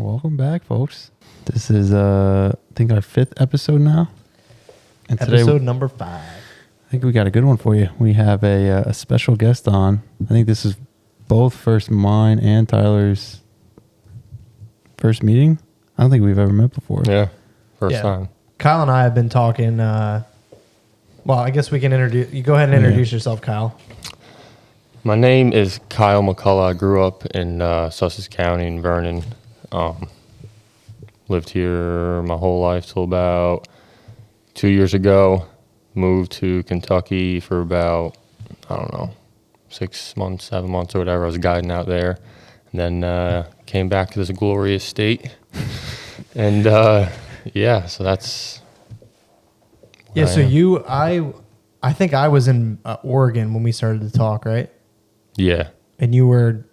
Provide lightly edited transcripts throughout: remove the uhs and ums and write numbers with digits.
Welcome back, folks. This is, I think, our 5th episode now. And Episode number 5. I think we got a good one for you. We have a special guest on. I think this is both first mine and Tyler's first meeting. I don't think we've ever met before. Yeah, first time. Kyle and I have been talking. Well, I guess we can introduce. You go ahead and introduce yourself, Kyle. My name is Kyle McCullough. I grew up in Sussex County in Vernon. Lived here my whole life till about 2 years ago. Moved to Kentucky for about, 6 months, 7 months or whatever. I was guiding out there. And then came back to this glorious state. And so that's... Yeah, so I think I was in Oregon when we started to talk, right? Yeah. And you were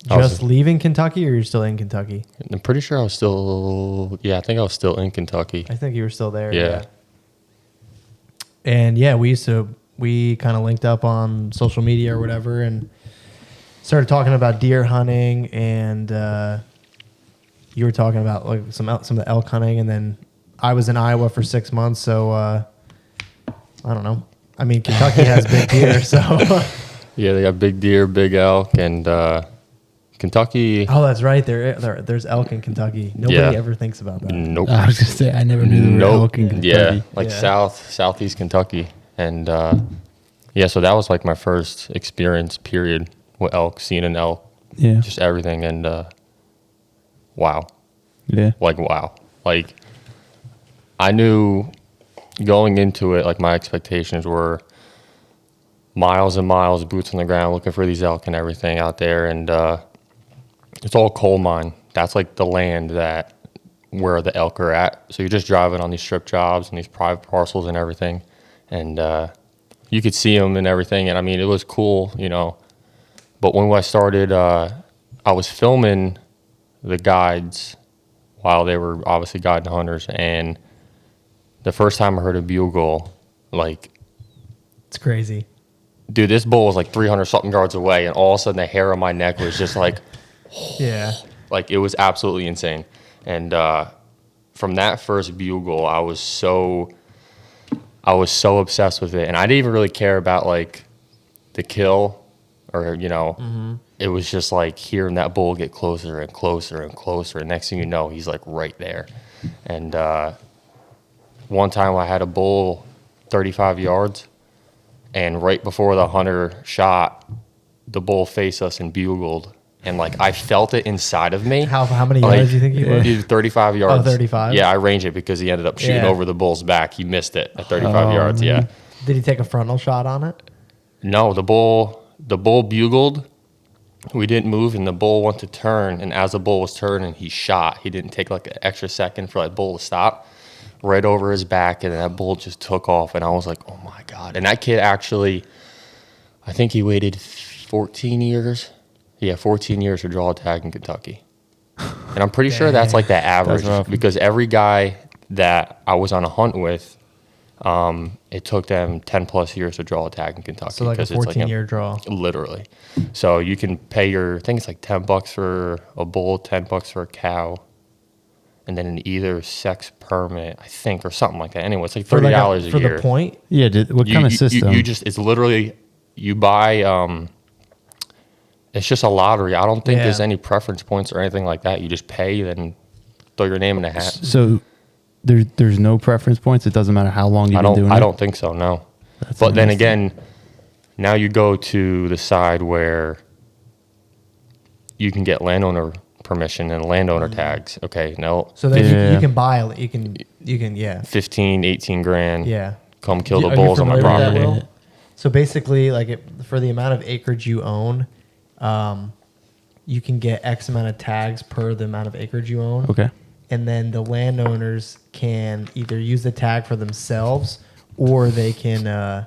just leaving Kentucky, or you're still in Kentucky? I'm pretty sure I was still... Yeah, I think I was still in Kentucky. I think you were still there. Yeah. And we kind of linked up on social media or whatever and started talking about deer hunting, and you were talking about like some of the elk hunting, and then I was in Iowa for 6 months, so I don't know. I mean, Kentucky has big deer, so... Yeah, they got big deer, big elk, and Kentucky... Oh, that's right. There's elk in Kentucky. Nobody ever thinks about that. Nope. I was going to say, I never knew there were elk in Kentucky. Yeah, southeast Kentucky. And so that was like my first experience, period, with elk, seeing an elk. Yeah. Just everything, and wow. Yeah. Like, wow. Like, I knew going into it, like, my expectations were miles and miles, boots on the ground, looking for these elk and everything out there, and it's all coal mine. That's like the land where the elk are at. So you're just driving on these strip jobs and these private parcels and everything, and you could see them and everything. And I mean, it was cool, you know. But when I started, I was filming the guides while they were obviously guiding hunters, and the first time I heard a bugle, like, It's crazy. dude, this bull was like 300 something yards away, and all of a sudden the hair on my neck was just like, Yeah. like, it was absolutely insane. And from that first bugle, I was so obsessed with it, and I didn't even really care about like the kill, or it was just like hearing that bull get closer and closer and closer, and next thing you know, he's like right there. And one time I had a bull 35 yards, and right before the hunter shot, the bull faced us and bugled. And, like, I felt it inside of me. How many yards do you think he was? He was 35 yards. Oh, 35? Yeah, I ranged it because he ended up shooting over the bull's back. He missed it at 35 yards, yeah. Did he take a frontal shot on it? No, the bull bugled. We didn't move, and the bull went to turn. And as the bull was turning, he shot. He didn't take, like, an extra second for that bull to stop. Right over his back, and that bull just took off. And I was like, oh, my God. And that kid actually, I think he waited 14 years. Yeah, 14 years to draw a tag in Kentucky. And I'm pretty sure that's like the average, because every guy that I was on a hunt with, it took them 10 plus years to draw a tag in Kentucky. So like a 14-year draw. Literally. So you can pay I think it's like $10 for a bull, $10 for a cow, and then an either sex permit, I think, or something like that. Anyway, it's like $30 a year. For the point? Yeah, what kind of system? It's literally, you buy... It's just a lottery. I don't think there's any preference points or anything like that. You just pay, then throw your name in a hat. So there's no preference points? It doesn't matter how long you've been doing it? I don't think so, no. But then again, now you go to the side where you can get landowner permission and landowner tags. Okay, no. So then you can buy, you can 15, 18 grand. Yeah. Come kill the bulls on my property. So basically, like for the amount of acreage you own, you can get X amount of tags per the amount of acreage you own. Okay. And then the landowners can either use the tag for themselves, or they can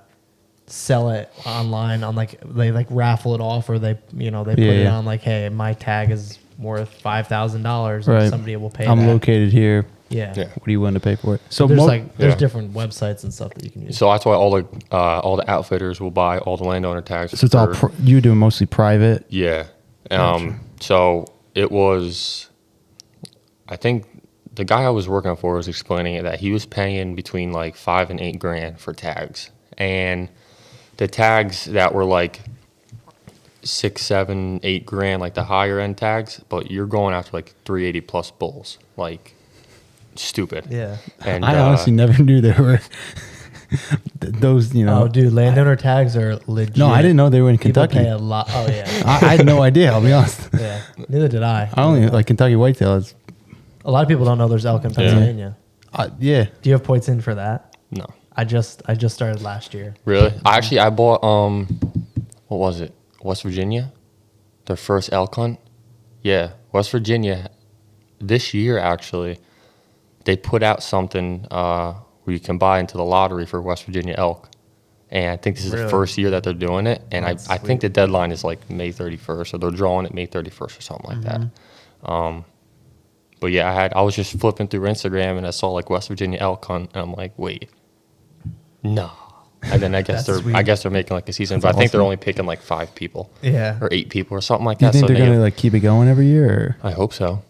sell it online on they raffle it off, or they put it on like, hey, my tag is worth $5,000, and somebody will pay. I'm located here. Yeah. What do you want to pay for it? So there's different websites and stuff that you can use. So that's why all the outfitters will buy all the landowner tags. So it's all you do mostly private. Yeah. So it was I think the guy I was working for was explaining it that he was paying between like $5 and $8 grand for tags, and the tags that were like 6, 7, 8 grand, like the higher end tags, but you're going after like 380 plus bulls, like stupid. Yeah. And I honestly never knew there were those, you know. Oh, dude, landowner tags are legit. No, I didn't know they were in People Kentucky. pay a lot. Oh, yeah. I had no idea, I'll be honest. Yeah. Neither did I. I only like Kentucky whitetail. Is, A lot of people don't know there's elk in Pennsylvania. yeah. Do you have points in for that? no, I just started last year. really. I bought what was it? West Virginia, their first elk hunt. Yeah, West Virginia. This year actually, they put out something where you can buy into the lottery for West Virginia elk. And I think this is Really? the first year that they're doing it. And That's I think sweet. the deadline is like May 31st, so they're drawing it May 31st or something like that. But yeah, I was just flipping through Instagram and I saw like West Virginia elk hunt, and I'm like, wait, no. And then I guess That's sweet. they're making like a season, That's but I think they're awesome. only picking like 5 people Yeah. or 8 people or something like Do you that. think So they're going to like keep it going every year? Or? I hope so.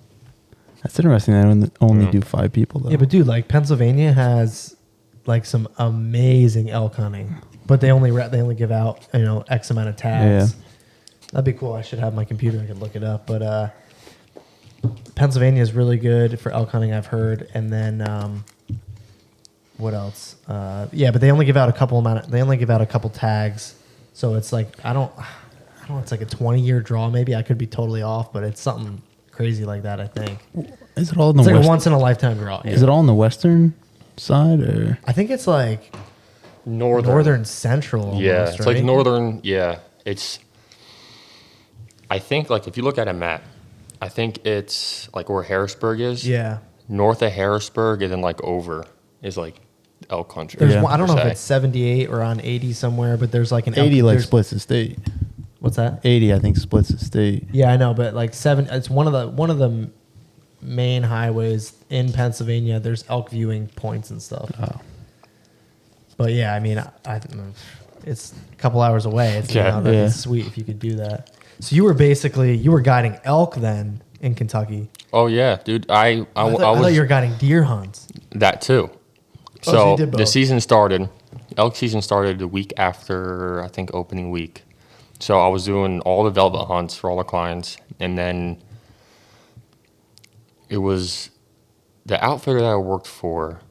That's interesting. They only do 5 people though. Yeah, but dude, like Pennsylvania has like some amazing elk hunting, but they only give out, you know, X amount of tags. Yeah. That'd be cool. I should have my computer. I could look it up. But Pennsylvania is really good for elk hunting, I've heard. And then what else? Yeah, but they only give out a couple tags. So it's like I don't know. It's like a 20-year draw. Maybe I could be totally off, but it's something crazy like that. I think Is it all in the it's like west? a once in a lifetime draw. Is it all on the western side or? I think it's like northern central. Almost, Yeah, it's like right? northern. Yeah, it's. I think like if you look at a map, I think it's like where Harrisburg is. Yeah. North of Harrisburg and then like over is like elk country. There's Yeah. one, I don't know if per it's se. 78 or on 80 somewhere, but there's like an 80 like there's- splits the state. What's that? 80 I think splits the state. Yeah, I know, but like it's one of the main highways in Pennsylvania. There's elk viewing points and stuff. Oh. But yeah, I mean, I it's a couple hours away. It's, Yeah. that'd be Yeah. sweet if you could do that. So you were guiding elk then in Kentucky. Oh yeah, dude. I I was thought you were guiding deer hunts. that too. so So you did the both. season started. Elk season started the week after I think opening week. So I was doing all the velvet hunts for all the clients, and then it was the outfitter that I worked for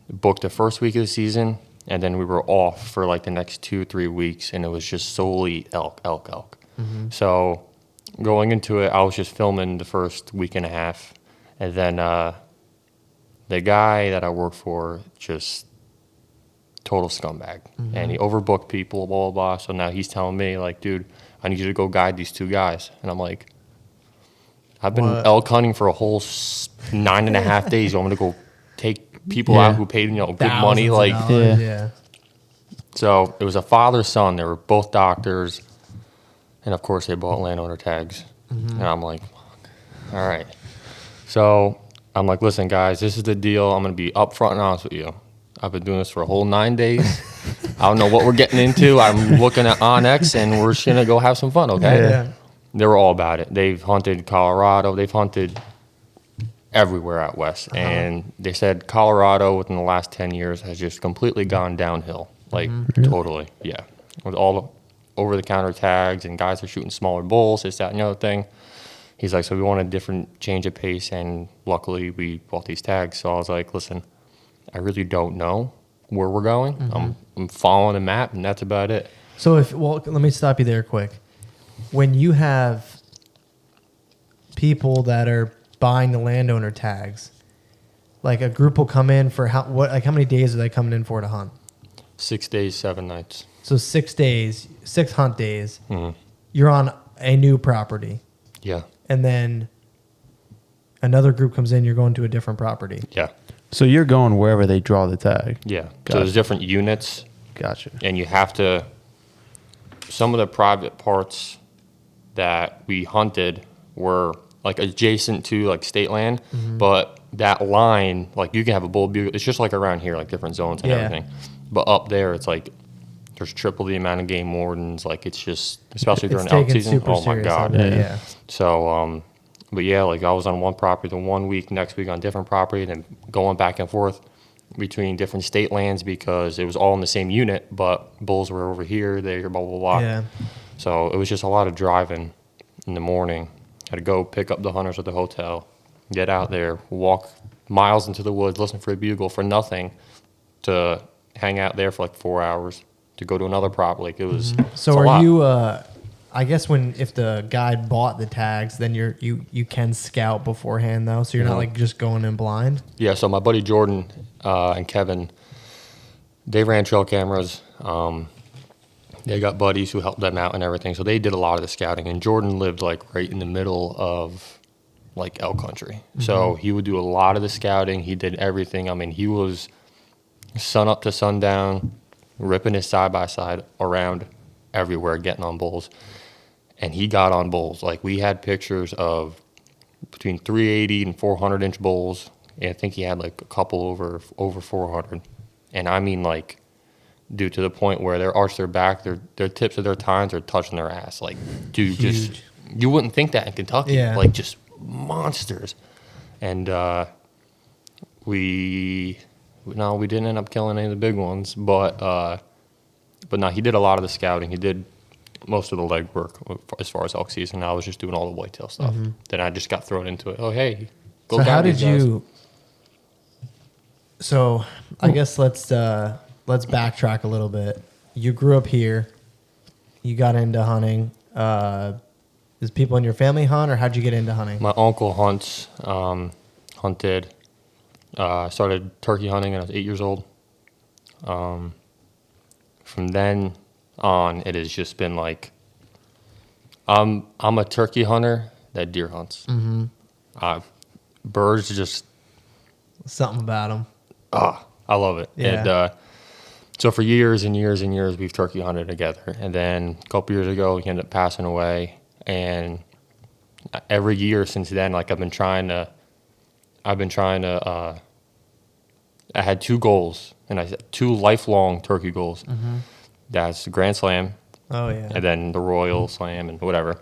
booked the first week of the season, and then we were off for like the next 2-3 weeks, and it was just solely elk. So going into it, I was just filming the first week and a half, and then the guy that I worked for just total scumbag, and he overbooked people, blah blah blah. So now he's telling me like, dude, I need you to go guide these 2 guys, and I'm like, I've been What? elk hunting for a whole 9.5 days. You want me to go take people Yeah. out who paid good money? Thousands of Like, dollars, Yeah. yeah. so it was a father son. They were both doctors, and of course they bought landowner tags. And I'm like, fuck. All right. So I'm like, listen, guys, this is the deal. I'm gonna be upfront and honest with you. I've been doing this for a whole 9 days. I don't know what we're getting into. I'm looking at Onyx, and we're just gonna go have some fun, okay? Yeah. They were all about it. They've hunted Colorado. They've hunted everywhere out west, and they said Colorado within the last 10 years has just completely gone downhill, like totally, yeah. With all the over-the-counter tags, and guys are shooting smaller bulls, this, that, and the other thing. He's like, so we want a different change of pace, and luckily we bought these tags. So I was like, listen, I really don't know where we're going. I'm following a map, and that's about it. So let me stop you there quick. When you have people that are buying the landowner tags, like a group will come in for how many days are they coming in for to hunt? 6 days, 7 nights. So 6 days, 6 hunt days. Mhm. You're on a new property, Yeah, and then another group comes in. You're going to a different property. yeah, So you're going wherever they draw the tag. yeah. So Gotcha. there's different units, Gotcha. and you have to. Some of the private parts that we hunted were like adjacent to like state land, but that line, like you can have a bull bugle. It's just like around here, like different zones and Yeah. everything. But up there, it's like there's triple the amount of game wardens. Like it's just, especially during It's elk taken season. super Oh my serious god! out there, Yeah. yeah. So But yeah, like I was on one property the 1 week, next week on different property, then going back and forth between different state lands because it was all in the same unit, but bulls were over here, there, blah, blah, blah. Yeah. So it was just a lot of driving in the morning. Had to go pick up the hunters at the hotel, get out there, walk miles into the woods, listen for a bugle for nothing, to hang out there for like 4 hours, to go to another property. Like it was. So it's a are lot. you? I guess if the guide bought the tags, then you can scout beforehand though, so you're not like just going in blind. Yeah. So my buddy Jordan and Kevin, they ran trail cameras. They got buddies who helped them out and everything. So they did a lot of the scouting. And Jordan lived like right in the middle of like elk country. So he would do a lot of the scouting. He did everything. I mean, he was sun up to sundown, ripping his side-by-side around everywhere, getting on bulls. And he got on bulls. Like we had pictures of between 380 and 400-inch bulls. And I think he had like a couple over 400. And I mean like, dude, to the point where they arch their back, their tips of their tines are touching their ass. Like, dude, Huge. just you wouldn't think that in Kentucky. Yeah. Like, just monsters. And we didn't end up killing any of the big ones, but no, he did a lot of the scouting. He did most of the legwork as far as elk season. I was just doing all the whitetail stuff. Then I just got thrown into it. Oh, hey, go So how guide did these guys. you? So I guess let's backtrack a little bit. You grew up here. You got into hunting. Does people in your family hunt, or how'd you get into hunting? My uncle hunts, hunted. Started turkey hunting when I was 8 years old. From then on, it has just been like, I'm a turkey hunter that deer hunts. Birds just, Something about them. I love it. Yeah. And so for years and years and years, we've turkey hunted together. And then a couple years ago, he ended up passing away. And every year since then, like I had two goals, and I said 2 lifelong turkey goals. That's the Grand Slam, Oh yeah. and then the Royal Slam, and whatever.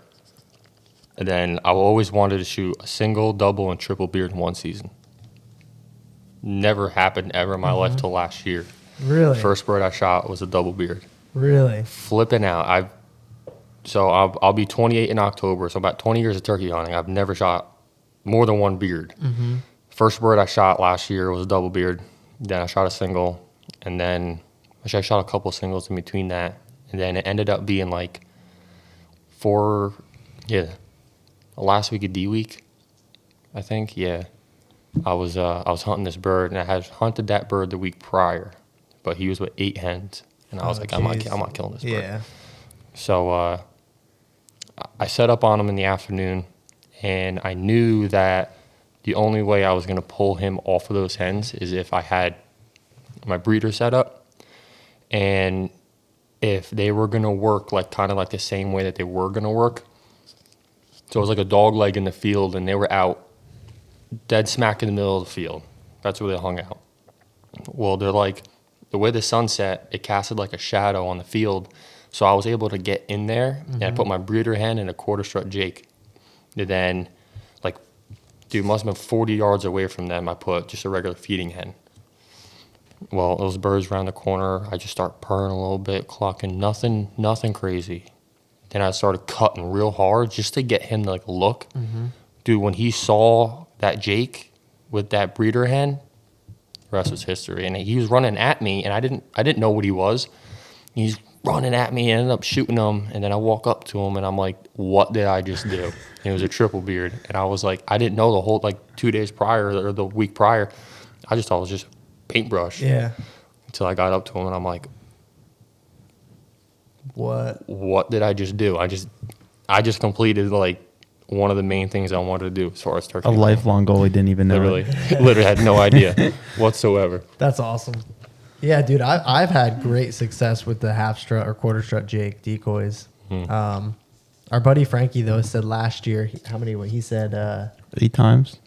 And then I always wanted to shoot a single, double, and triple beard in one season. Never happened ever in my life till last year. Really? First bird I shot was a double beard. Really? Flipping out. I'll be 28 in October, so about 20 years of turkey hunting. I've never shot more than one beard. First bird I shot last year was a double beard. Then I shot a single, and then I shot a couple of singles in between that, and then it ended up being like last week of D week, I think. Yeah, I was hunting this bird, and I had hunted that bird the week prior, but he was with 8 hens, and I was like, I'm not killing this bird. Yeah. So I set up on him in the afternoon, and I knew that the only way I was going to pull him off of those hens is if I had my breeder set up, and if they were going to work like kind of like the same way that they were going to work. So it was like a dog leg in the field, and they were out dead smack in the middle of the field. That's where they hung out. Well, they're like, the way the sun set, it casted like a shadow on the field. So I was able to get in there, and I put my breeder hen and a quarter strut Jake. And then, like, dude, must have been 40 yards away from them, I put just a regular feeding hen. Well, those birds around the corner, I just start purring a little bit, clucking, nothing crazy. Then I started cutting real hard just to get him to like look. Dude, when he saw that Jake with that breeder hen, the rest was history. And he was running at me, and I didn't know what he was. He's running at me, and I ended up shooting him. And then I walk up to him, and I'm like, what did I just do? And it was a triple beard. And I was like, I didn't know the whole, like 2 days prior or the week prior. I just thought it was just paintbrush. Yeah. Until I got up to him, and I'm like, What did I just do? I just completed like one of the main things I wanted to do as far as turkey. A lifelong goal he didn't even know. Literally had no idea whatsoever. That's awesome. Yeah, dude, I've had great success with the half strut or quarter strut Jake decoys. Our buddy Frankie though said last year, how many? He said 8 times.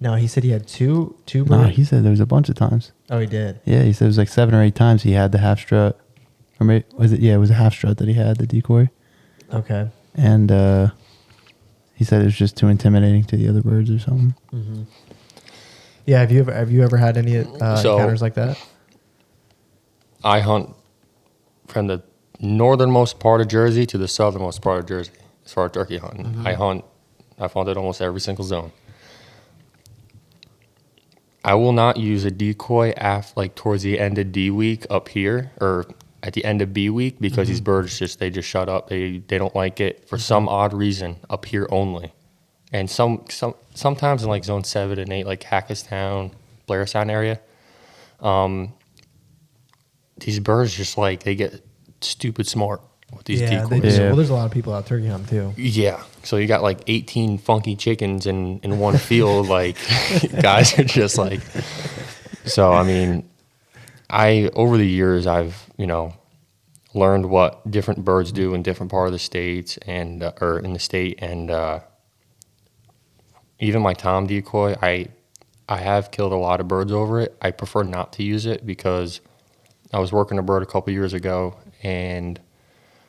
No, he said he had two. No, he said there was a bunch of times. Oh, he did. Yeah, he said it was like 7 or 8 times he had the half strut. Or maybe, was it? Yeah, it was a half strut that he had, the decoy. Okay. And He said it was just too intimidating to the other birds or something. Mm-hmm. Yeah, have you ever had any encounters like that? I hunt from the northernmost part of Jersey to the southernmost part of Jersey as far as turkey hunting. Mm-hmm. I've hunted almost every single zone. I will not use a decoy towards the end of D week up here or at the end of B week because these birds they just shut up. They don't like it for some odd reason up here only. And sometimes in like zone 7 and 8, like Hackettstown, Blairstown area, these birds just they get stupid smart with these decoys. They do. Yeah. Well, there's a lot of people out turkey hunting too. Yeah. So you got like 18 funky chickens in one field. Like guys are just like, so, I mean, over the years, I've, learned what different birds do in different part of the states or in the state. And, even my Tom decoy, I have killed a lot of birds over it. I prefer not to use it because I was working a bird a couple years ago and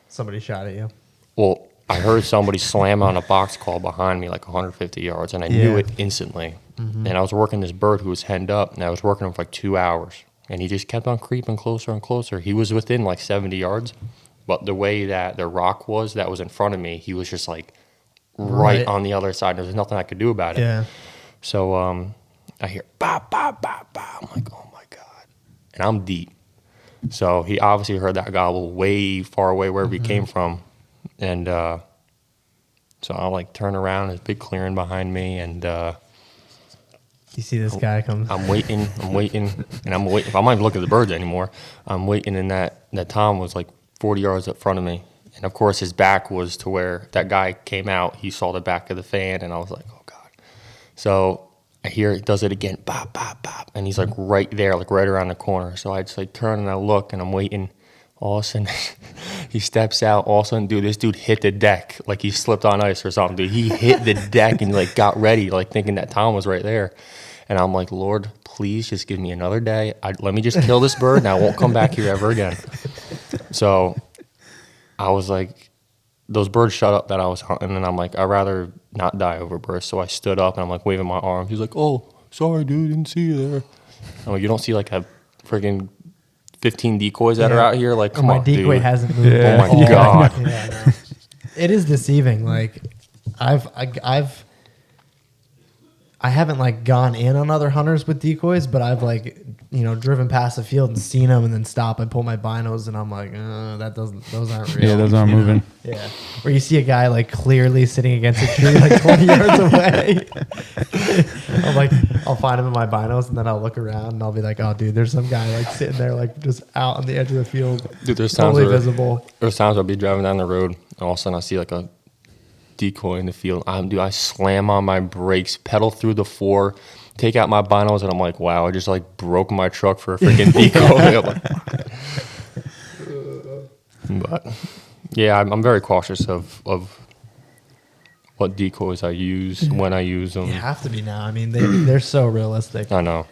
Somebody shot at you. well, I heard somebody slam on a box call behind me like 150 yards, and I knew it instantly. Mm-hmm. And I was working this bird who was henned up, and I was working him for like 2 hours. And he just kept on creeping closer and closer. He was within like 70 yards, but the way that the rock that was in front of me, he was just like right on the other side. There was nothing I could do about it. Yeah. So I hear, bah, bah, bah, bah. I'm like, oh my God. And I'm deep. So he obviously heard that gobble way far away wherever he came from. And so I'll like turn around, there's a big clearing behind me, and you see this guy comes. I'm waiting, and I'm waiting. I'm not even looking at the birds anymore. I'm waiting, and that Tom was like 40 yards up front of me. And of course, his back was to where that guy came out. He saw the back of the fan, and I was like, oh God. So I hear it does it again, bop, bop, bop. And he's like right there, like right around the corner. So I just like turn and I look, and I'm waiting. All of a sudden, he steps out. All of a sudden, dude, this dude hit the deck like he slipped on ice or something, dude. He hit the deck and like got ready, like thinking that Tom was right there. And I'm like, Lord, please just give me another day. Let me just kill this bird, and I won't come back here ever again. So I was like, those birds shut up that I was hunting, and I'm like, I'd rather not die over birds. So I stood up, and I'm like waving my arm. He's like, oh, sorry, dude, didn't see you there. I'm like, you don't see like a freaking 15 decoys that are out here? Like, come on, dude. My decoy hasn't moved. Yeah. Oh, my God. Yeah, I know. It is deceiving. Like, I haven't like gone in on other hunters with decoys, but I've like, driven past the field and seen them and then stop and pull my binos and I'm like, those aren't real. Yeah, those aren't moving. Yeah. Or you see a guy like clearly sitting against a tree like 20 yards away. I'm like, I'll find him in my binos and then I'll look around and I'll be like, oh dude, there's some guy like sitting there like just out on the edge of the field. Dude, there's totally visible. There's times I'll be driving down the road and all of a sudden I see like a decoy in the field. I slam on my brakes, pedal through the floor, take out my binos, and I'm like, wow, I just like broke my truck for a freaking decoy. But yeah, I'm very cautious of what decoys I use, when I use them. You have to be now. I mean, they're so realistic. I know.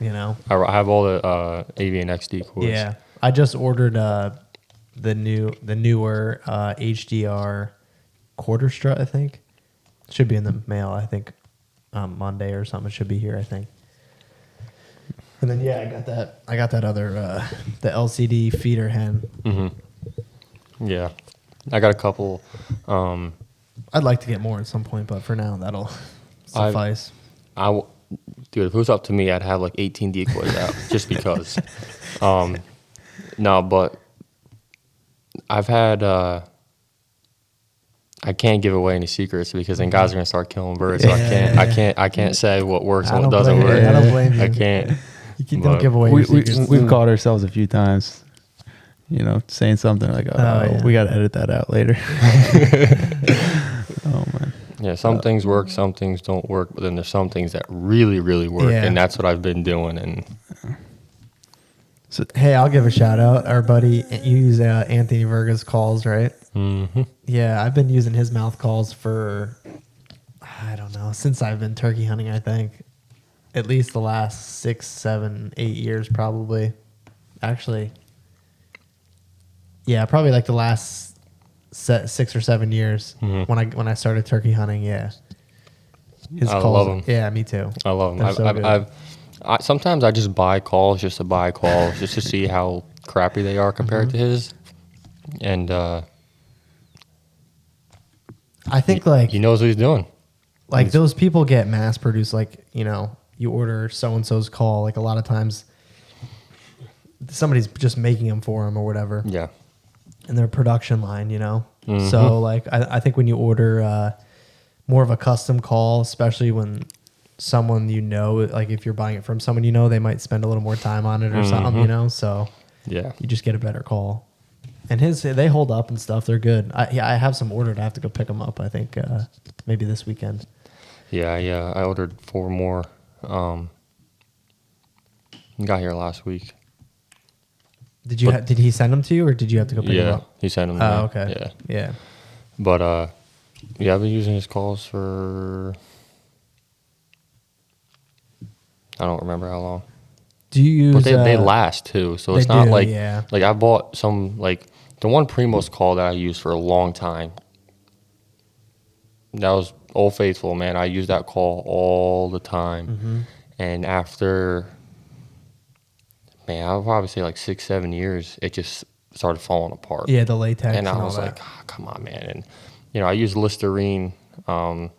I have all the AVNX decoys. Yeah, I just ordered the newer HDR quarter strut. I think should be in the mail. I think Monday or something. It should be here. I think. And then I got that other the LCD feeder hen. Mm-hmm. Yeah, I got a couple. I'd like to get more at some point, but for now that'll suffice. Dude, if it was up to me, I'd have like 18 decoys out just because. No, but I've had. I can't give away any secrets because then guys are gonna start killing birds. So I can't say what works and what doesn't work. I don't blame you. I can't. Don't give away your secrets. We've caught ourselves a few times, saying something like, we got to edit that out later. Oh, man. Yeah, some things work, some things don't work, but then there's some things that really, really work, and that's what I've been doing. And so, hey, I'll give a shout out. Our buddy, you use Anthony Verga's calls, right? Mm-hmm. Yeah, I've been using his mouth calls for, I don't know, since I've been turkey hunting, I think. At least the last 6, 7, 8 years, probably. Actually, yeah, probably like the last 6 or 7 years when I started turkey hunting. Yeah, His I calls, love 'em. Yeah, me too. I love They're so them. good. Sometimes I just buy calls just to buy calls just to see how crappy they are compared to his. And I think like he knows what he's doing. like those people get mass produced. Like, you know, you order so and so's call. Like a lot of times, somebody's just making them for him or whatever. Yeah. In their production line, you know. Mm-hmm. So like I think when you order more of a custom call, especially when someone you know, like if you're buying it from someone you know, they might spend a little more time on it or something, you know. So Yeah. you just get a better call. And they hold up and stuff. They're good. I have some ordered. I have to go pick them up. I think maybe this weekend. Yeah. I ordered 4 more. Got here last week. Did he send them to you, or did you have to go pick them Yeah, up? he sent them. Oh, okay. Yeah. But yeah, I've been using his calls for I don't remember how long. Do you use? But they last too, so it's they not do, like yeah. like I bought some like the one Primos call that I used for a long time. That was Old Faithful, man. I used that call all the time, and after, man, I would probably say like 6-7 years, it just started falling apart. Yeah, the latex. And I all was that. like, oh, come on, man. And, you know, I use Listerine to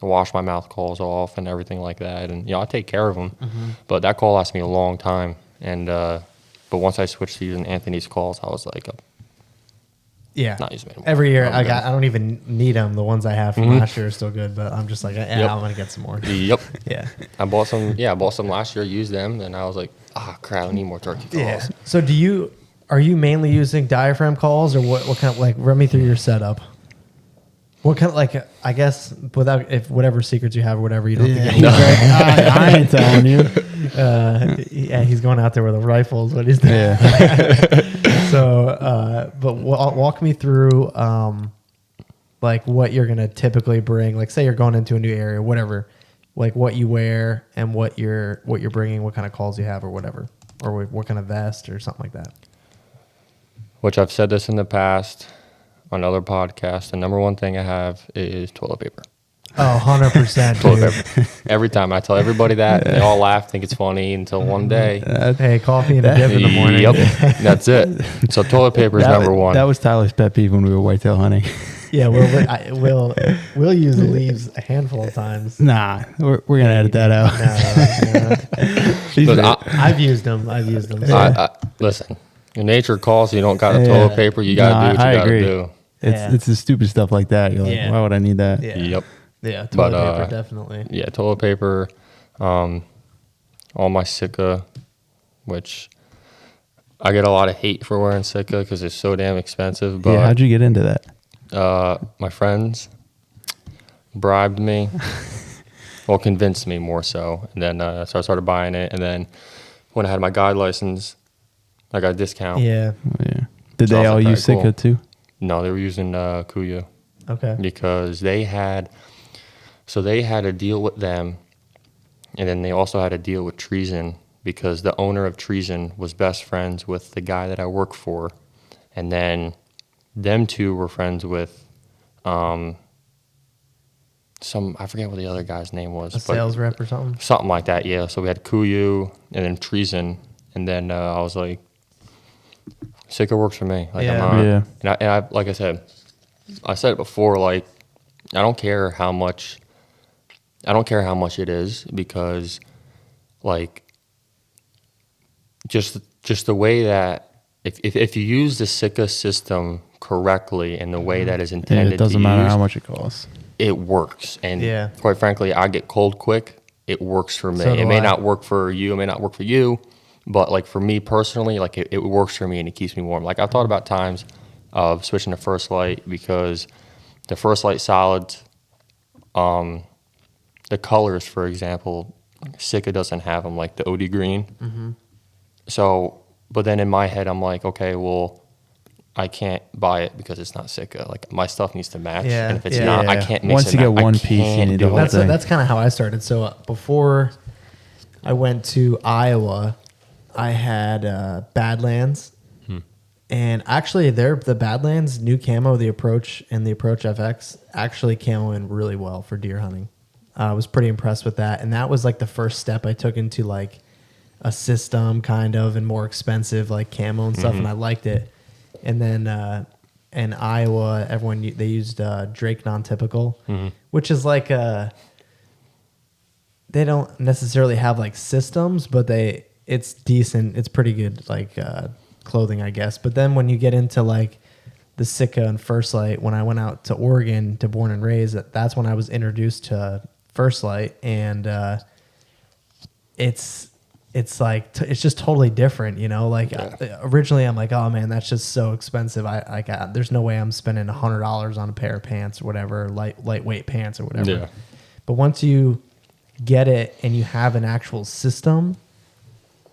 wash my mouth calls off and everything like that. And, you know, I take care of them. But that call lasted me a long time. And, but once I switched to using Anthony's calls, I was like, yeah. not using them anymore. Every year, I'm I good. don't even need them. The ones I have from last year are still good, but I'm just like, yeah, Yep. I'm gonna get some more. Yep. Yeah. I bought some last year, used them. And I was like, crap, I need more turkey calls. Yeah. So are you mainly using diaphragm calls, or what kind of, like, run me through your setup? What kind of, like, I guess if whatever secrets you have or whatever, you don't Yeah, think I ain't telling you. yeah, he's going out there with a rifle is what he's doing. Yeah. So, but walk me through, like what you're going to typically bring, like say you're going into a new area, whatever, like what you wear and what you're bringing, what kind of calls you have or whatever, or what kind of vest or something like that. Which I've said this in the past on other podcasts. The number one thing I have is toilet paper. Oh, 100%. Toilet dude. paper. Every time I tell everybody that, and they all laugh, think it's funny until one day. Hey, coffee and a dip in the morning. Yep, that's it. So toilet paper is number one. That was Tyler's pet peeve when we were whitetail hunting. Yeah, we'll use the leaves a handful of times. Nah, we're gonna edit that out. No. But I've used them. listen, your nature calls, you don't got a toilet paper, you got to do what you got to do. It's the stupid stuff like that. You're like, why would I need that? Yeah. Yep. Yeah, toilet But, paper, definitely. Yeah, toilet paper, all my Sitka, which I get a lot of hate for wearing Sitka because it's so damn expensive. But Yeah, how'd you get into that? my friends bribed me, well, convinced me more so. And then so I started buying it. And then when I had my guide license, I got a discount. Yeah. Yeah. Did So I they was all like, use "Alright, Sitka too? No, they were using Kuya Okay. because they had a deal with them, and then they also had a deal with Treason because the owner of Treason was best friends with the guy that I work for, and then them two were friends with I forget what the other guy's name was. A sales rep or something? Something like that, yeah. So we had Kuyu and then Treason, and then I was like, Sitka works for me. Like, Yeah. And I like I said it before, like, I don't care how much it is because, like, just the way that if you use the Sitka system correctly in the way that is intended, It doesn't matter how much it costs. it works. And Yeah. quite frankly, I get cold quick. It works for me. So do It may I. not work for you. It may not work for you. But like for me personally, like it works for me and it keeps me warm. Like I've thought about times of switching to First Light because the First Light solids, the colors, for example, Sitka doesn't have them, like the OD green. Mm-hmm. So, but then in my head, I'm like, okay, well, I can't buy it because it's not Sitka. Like my stuff needs to match, Yeah, and if it's yeah, not, yeah. I can't mix Once it. you get I one piece, you can't need do the whole it. thing. That's kind of how I started. So before I went to Iowa, I had Badlands, and actually, the Badlands new camo, the Approach and the Approach FX actually camo in really well for deer hunting. I was pretty impressed with that. And that was like the first step I took into like a system kind of and more expensive like camo and stuff. And I liked it. And then in Iowa, they used Drake Non-Typical, which is like they don't necessarily have like systems, but it's decent. It's pretty good like clothing, I guess. But then when you get into like the Sitka and First Light, when I went out to Oregon to Born and Raised, that's when I was introduced to First Light, and it's like it's just totally different, you know. Like originally, I'm like, oh man, that's just so expensive. There's no way I'm spending $100 on a pair of pants or whatever, lightweight pants or whatever. Yeah. But once you get it and you have an actual system,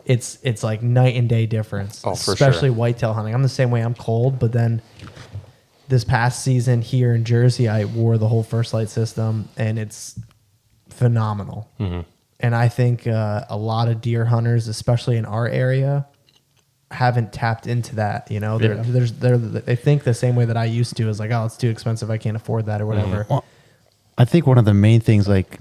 it's like night and day difference. Oh, for especially sure. whitetail hunting. I'm the same way. I'm cold, but then this past season here in Jersey, I wore the whole First Light system, and it's phenomenal. And I think a lot of deer hunters, especially in our area, haven't tapped into that. You know, they think the same way that I used to, is like, oh, it's too expensive, I can't afford that or whatever. Well, I think one of the main things, like,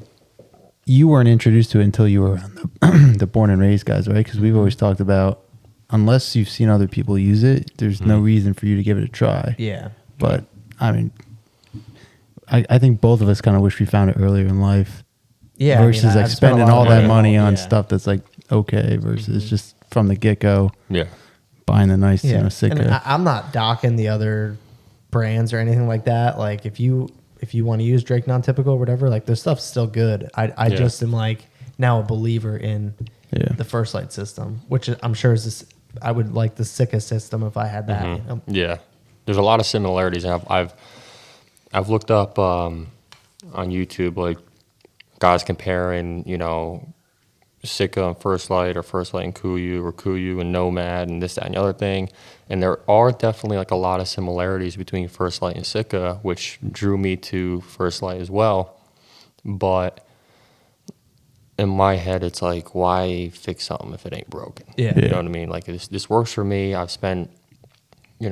you weren't introduced to it until you were around the Born and Raised guys, right? Because we've always talked about, unless you've seen other people use it, there's no reason for you to give it a try. Yeah. But I mean, I think both of us kind of wish we found it earlier in life. Yeah. Versus I've like spent a spending lot all of that money on yeah. stuff that's like okay versus just from the get go Yeah. buying the nice, Yeah. Sitka. And I'm not docking the other brands or anything like that. Like if you want to use Drake Non-Typical or whatever, like the stuff's still good. I just am like now a believer in the First Light system, which I'm sure is this. I would like the Sitka system if I had that. You know? Yeah, there's a lot of similarities. I've looked up on YouTube, like guys comparing, Sitka and First Light, or First Light and Kuiu, or Kuiu and Nomad, and this, that, and the other thing. And there are definitely like a lot of similarities between First Light and Sitka, which drew me to First Light as well. But in my head, it's like, why fix something if it ain't broken? Yeah. You know what I mean? Like this works for me. I've spent, 10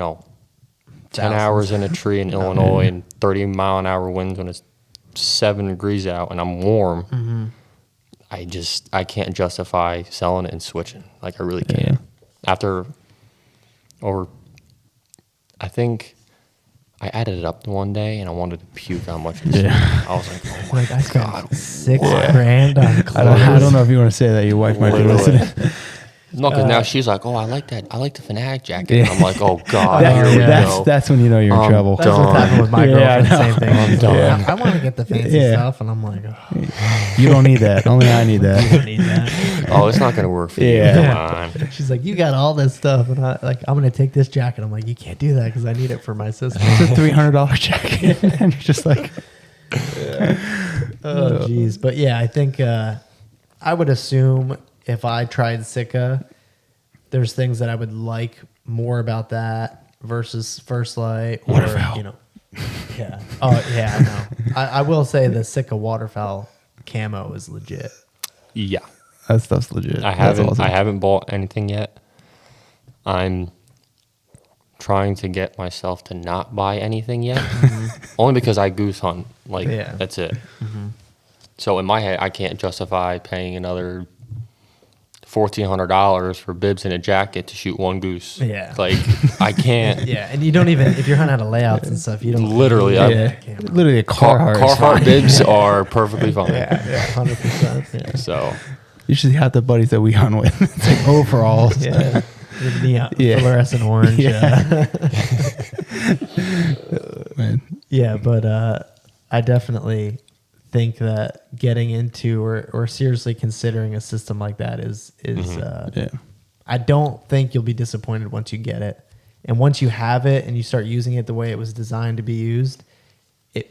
Thousands. hours in a tree in Illinois and 30-mile-an-hour winds when it's 7 degrees out and I'm warm. I can't justify selling it and switching. Like I really can't. I think I added it up one day and I wanted to puke how much it was. I was like, oh my I spent God. $6,000 on clothes. I don't know if you want to say that. Your wife might be Literally. listening. No, because now she's like, oh, I like that. I like the Fanatic jacket. And I'm like, oh God, here we go. That's when you know you're in trouble. That's what happened with my Yeah, girlfriend. I Same thing. I'm done. I want to get the fancy stuff, and I'm like, oh, You don't need that. Only I need that. I don't need that. Oh, it's not going to work for you. Yeah. Come on. She's like, you got all this stuff, and I'm going to take this jacket. I'm like, you can't do that because I need it for my sister. It's a $300 jacket, and you're just like, Oh, geez. But yeah, I think I would assume if I tried Sitka, there's things that I would like more about that versus First Light. Or, Waterfowl. Yeah. Oh, yeah, I know. I will say the Sitka waterfowl camo is legit. Yeah. that stuff's legit. I That's haven't awesome. I haven't bought anything yet. I'm trying to get myself to not buy anything yet. Only because I goose hunt. Like that's it. So in my head I can't justify paying another $1,400 for bibs and a jacket to shoot one goose. Yeah. Like I can't. Yeah, and you don't even, if you're hunting out of layouts and stuff, you don't. Literally, Literally a Carhartt. Carhartt bibs are perfectly fine. Yeah, 100%. Yeah. So You should have the buddies that we hunt with. It's like overalls. Yeah. The neon, Yeah. fluorescent orange. Yeah. Man. Yeah, but I definitely think that getting into or seriously considering a system like that is Yeah. I don't think you'll be disappointed once you get it. And once you have it and you start using it the way it was designed to be used,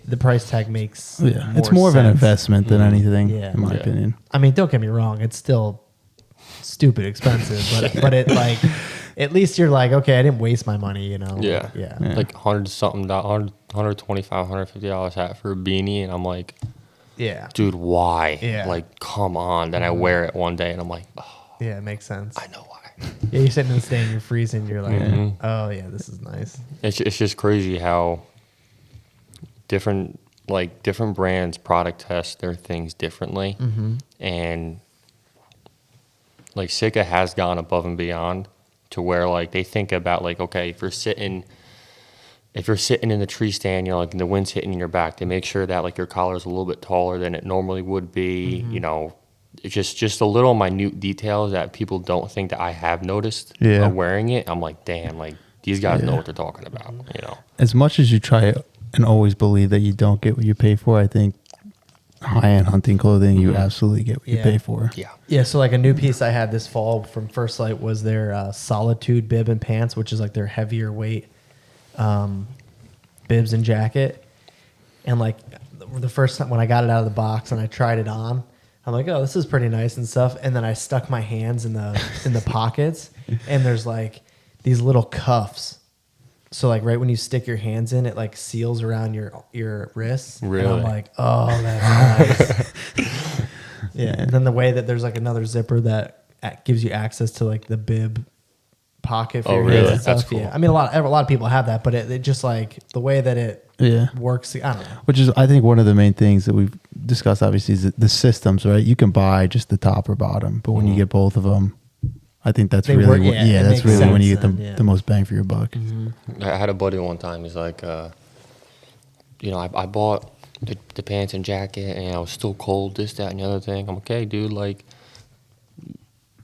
the price tag makes It's more of an sense. investment than anything, Yeah. in my Yeah. opinion. I mean, don't get me wrong, it's still stupid expensive, but it like at least you're like, okay, I didn't waste my money, you know. yeah. Yeah. Like $100-something, $125, $150 hat for a beanie, and I'm like, Yeah. dude, why? Yeah. Like, come on. Then I wear it one day and I'm like, oh, Yeah, it makes sense. I know why. Yeah, you're sitting in the stand, you're freezing, you're like, oh yeah, this is nice. It's just crazy how different like different brands product test their things differently, and like Sitka has gone above and beyond to where like they think about like, okay, if you're sitting in the tree stand, you know, like the wind's hitting your back, they make sure that like your collar is a little bit taller than it normally would be. You know, it's just a little minute details that people don't think that I have noticed of wearing it. I'm like, damn, like these guys know what they're talking about, you know. As much as you try and always believe that you don't get what you pay for, I think high-end hunting clothing, you absolutely get what you pay for. Yeah, so like a new piece I had this fall from First Light was their Solitude bib and pants, which is like their heavier weight bibs and jacket. And like the first time when I got it out of the box and I tried it on, I'm like, oh, this is pretty nice and stuff. And then I stuck my hands in the pockets, and there's like these little cuffs. So like right when you stick your hands in, it like seals around your wrists. Really? And I'm like, oh, that's nice. Yeah. And then the way that there's like another zipper that gives you access to like the bib pocket for your really? hands and stuff. That's cool. Yeah. I mean, a lot of people have that, but it just like the way that it works. I don't know. Which is, I think, one of the main things that we've discussed, obviously, is the systems, right? You can buy just the top or bottom, but when you get both of them, I think that's They really, work- yeah, it that's makes really when you sense get then, the most bang for your buck. I had a buddy one time. He's like, you know, I bought the pants and jacket, and I was still cold. This, that, and the other thing. I'm okay, dude. Like,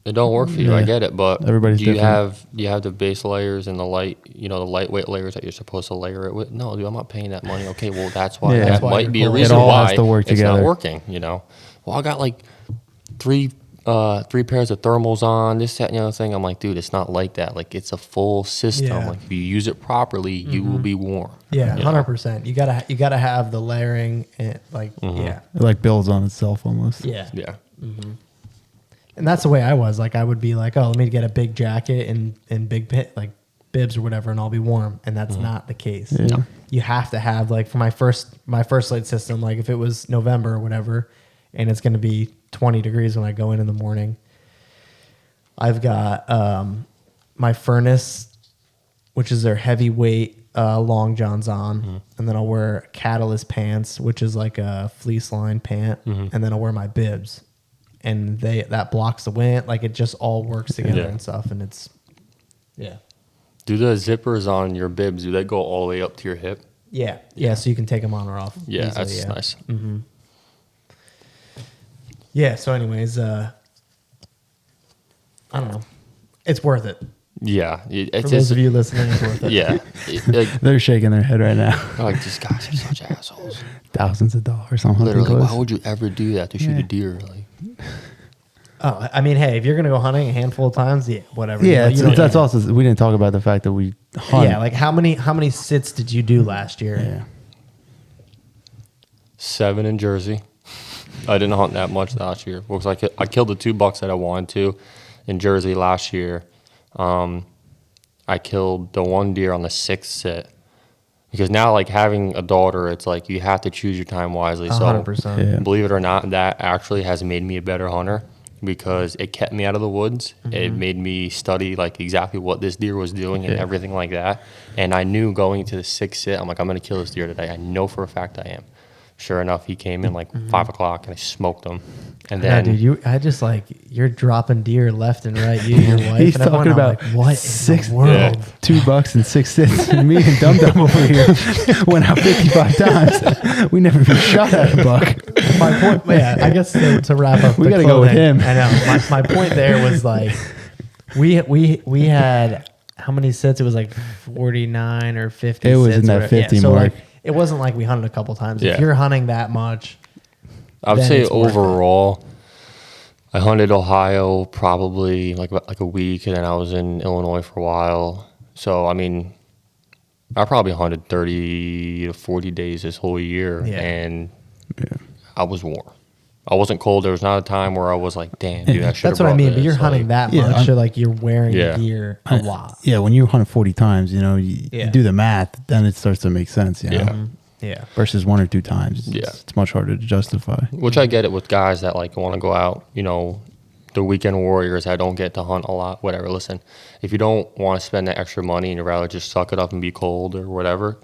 it don't work for you. I Yeah. get it, but Everybody's do you different. have the base layers and the lightweight layers that you're supposed to layer it with? No, dude, I'm not paying that money. Okay, well, that's why. Yeah. That That's why might you're be a cold. reason It all why has to work it's not together. working. You know. Well, I got like three pairs of thermals on, this, that, and the other thing. I'm like, dude, it's not like that. Like, it's a full system. Yeah. Like, if you use it properly, you will be warm. Yeah, you know? 100%. You gotta have the layering and like It like builds on itself almost. yeah. Yeah. And that's the way I was. Like I would be like, oh, let me get a big jacket and big like bibs or whatever, and I'll be warm. And that's not the case. Yeah. You have to have like for my first light system, like if it was November or whatever, and it's going to be 20 degrees when I go in the morning. I've got my furnace, which is their heavyweight long johns on, and then I'll wear Catalyst pants, which is like a fleece line pant, and then I'll wear my bibs, and that blocks the wind. Like it just all works together and stuff, and it's Do the zippers on your bibs, do they go all the way up to your hip? yeah. So you can take them on or off. Yeah, easily, that's nice. Yeah. So anyways, I don't know. It's worth it. Yeah. For those of you listening, it's worth it. Yeah. Like, They're shaking their head right now. they're like, these guys are such assholes. Thousands of dollars on hunting Literally, clothes. why would you ever do that to shoot a deer? Like, Oh, I mean, hey, if you're gonna go hunting a handful of times, whatever. Yeah, you know, that's also, we didn't talk about the fact that we hunt. Yeah, like how many sits did you do last year? Yeah. 7 in Jersey. I didn't hunt that much last year. Because I killed the 2 bucks that I wanted to in Jersey last year. I killed the 1 deer on the 6th sit. Because now, like, having a daughter, it's like you have to choose your time wisely. 100%. Yeah. Believe it or not, that actually has made me a better hunter because it kept me out of the woods. It made me study, like, exactly what this deer was doing and everything like that. And I knew going into the 6th sit, I'm like, I'm going to kill this deer today. I know for a fact I am. Sure enough, he came in like 5 o'clock and I smoked him. And then, dude, I just like you're dropping deer left and right. You and your wife. He's and everyone, talking I'm about like, what six- in the world? Yeah. $2 and 6 cents. And me and Dum Dum over here went out 55 times. We never even shot at a buck. My point, I guess to wrap up, We the gotta go with clothing, him. I know. My point there was like, we had how many sits? It was like 49 or 50. It was sits in that or whatever. 50 so mark. like, it wasn't like we hunted a couple times. Yeah. If you're hunting that much, I would then say it's worth it. overall, I hunted Ohio probably like a week, and then I was in Illinois for a while. So, I mean, I probably hunted 30 to 40 days this whole year, and I was warm. I wasn't cold. There was not a time where I was like, damn, dude, I should have that's what I brought mean. But this. you're hunting that Yeah, much, so like you're wearing Yeah. gear a lot. Yeah, when you hunt 40 times, you Yeah. do the math, then it starts to make sense, you know? Yeah. Yeah. Versus 1 or 2 times. Yeah. It's much harder to justify. Which I get it with guys that like want to go out, the weekend warriors that don't get to hunt a lot, whatever. Listen, if you don't want to spend that extra money and you'd rather just suck it up and be cold or whatever,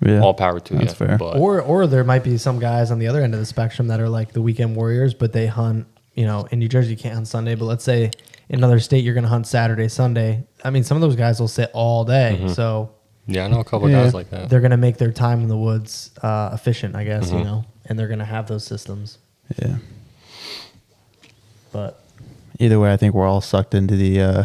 Yeah, all power to that's you. fair. But Or there might be some guys on the other end of the spectrum that are like the weekend warriors, but they hunt, in New Jersey you can't hunt Sunday, but let's say in another state you're going to hunt Saturday, Sunday. I mean, some of those guys will sit all day. So yeah, I know a couple of guys like that. they're going to make their time in the woods efficient, I guess, and they're going to have those systems. Yeah. But Either way, I think we're all sucked into the yeah.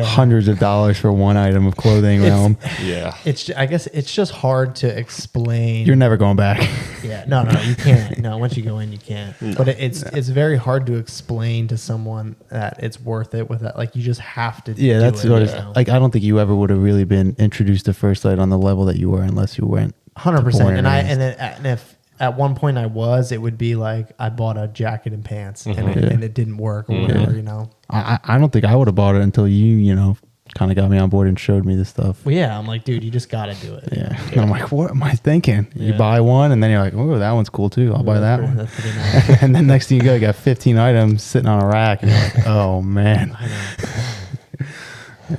hundreds of dollars for one item of clothing realm. Yeah. I guess it's just hard to explain. You're never going back. Yeah, no, you can't. No, once you go in, you can't. No. But it's very hard to explain to someone that it's worth it with that. Like, you just have to. Yeah, do that's it, what you it's know? like. I don't think you ever would have really been introduced to First Light on the level that you were unless you went 100%. And And if at one point I was, it would be like I bought a jacket and pants, and it didn't work or whatever, I don't think I would have bought it until you kind of got me on board and showed me this stuff. Well, yeah, I'm like, dude, you just got to do it. Yeah. And I'm like, what am I thinking? You Yeah. buy one and then you're like, oh, that one's cool too. I'll buy that one. That's pretty nice. And then next thing you got 15 items sitting on a rack and you're like, oh man. I know.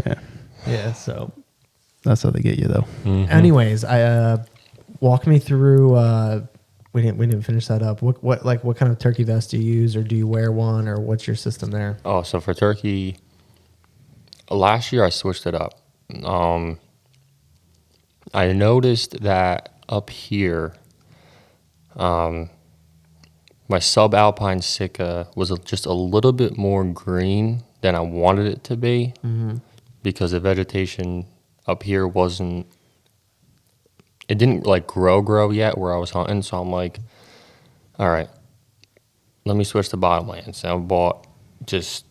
Yeah. Yeah. So, That's how they get you though. anyways, I walk me through. We didn't finish that up. What kind of turkey vest do you use, or do you wear one, or what's your system there? Oh, so for turkey, last year I switched it up. I noticed that up here, my subalpine Sitka was just a little bit more green than I wanted it to be, because the vegetation up here it didn't like grow yet where I was hunting. So I'm like, all right, let me switch to bottomlands. And I bought just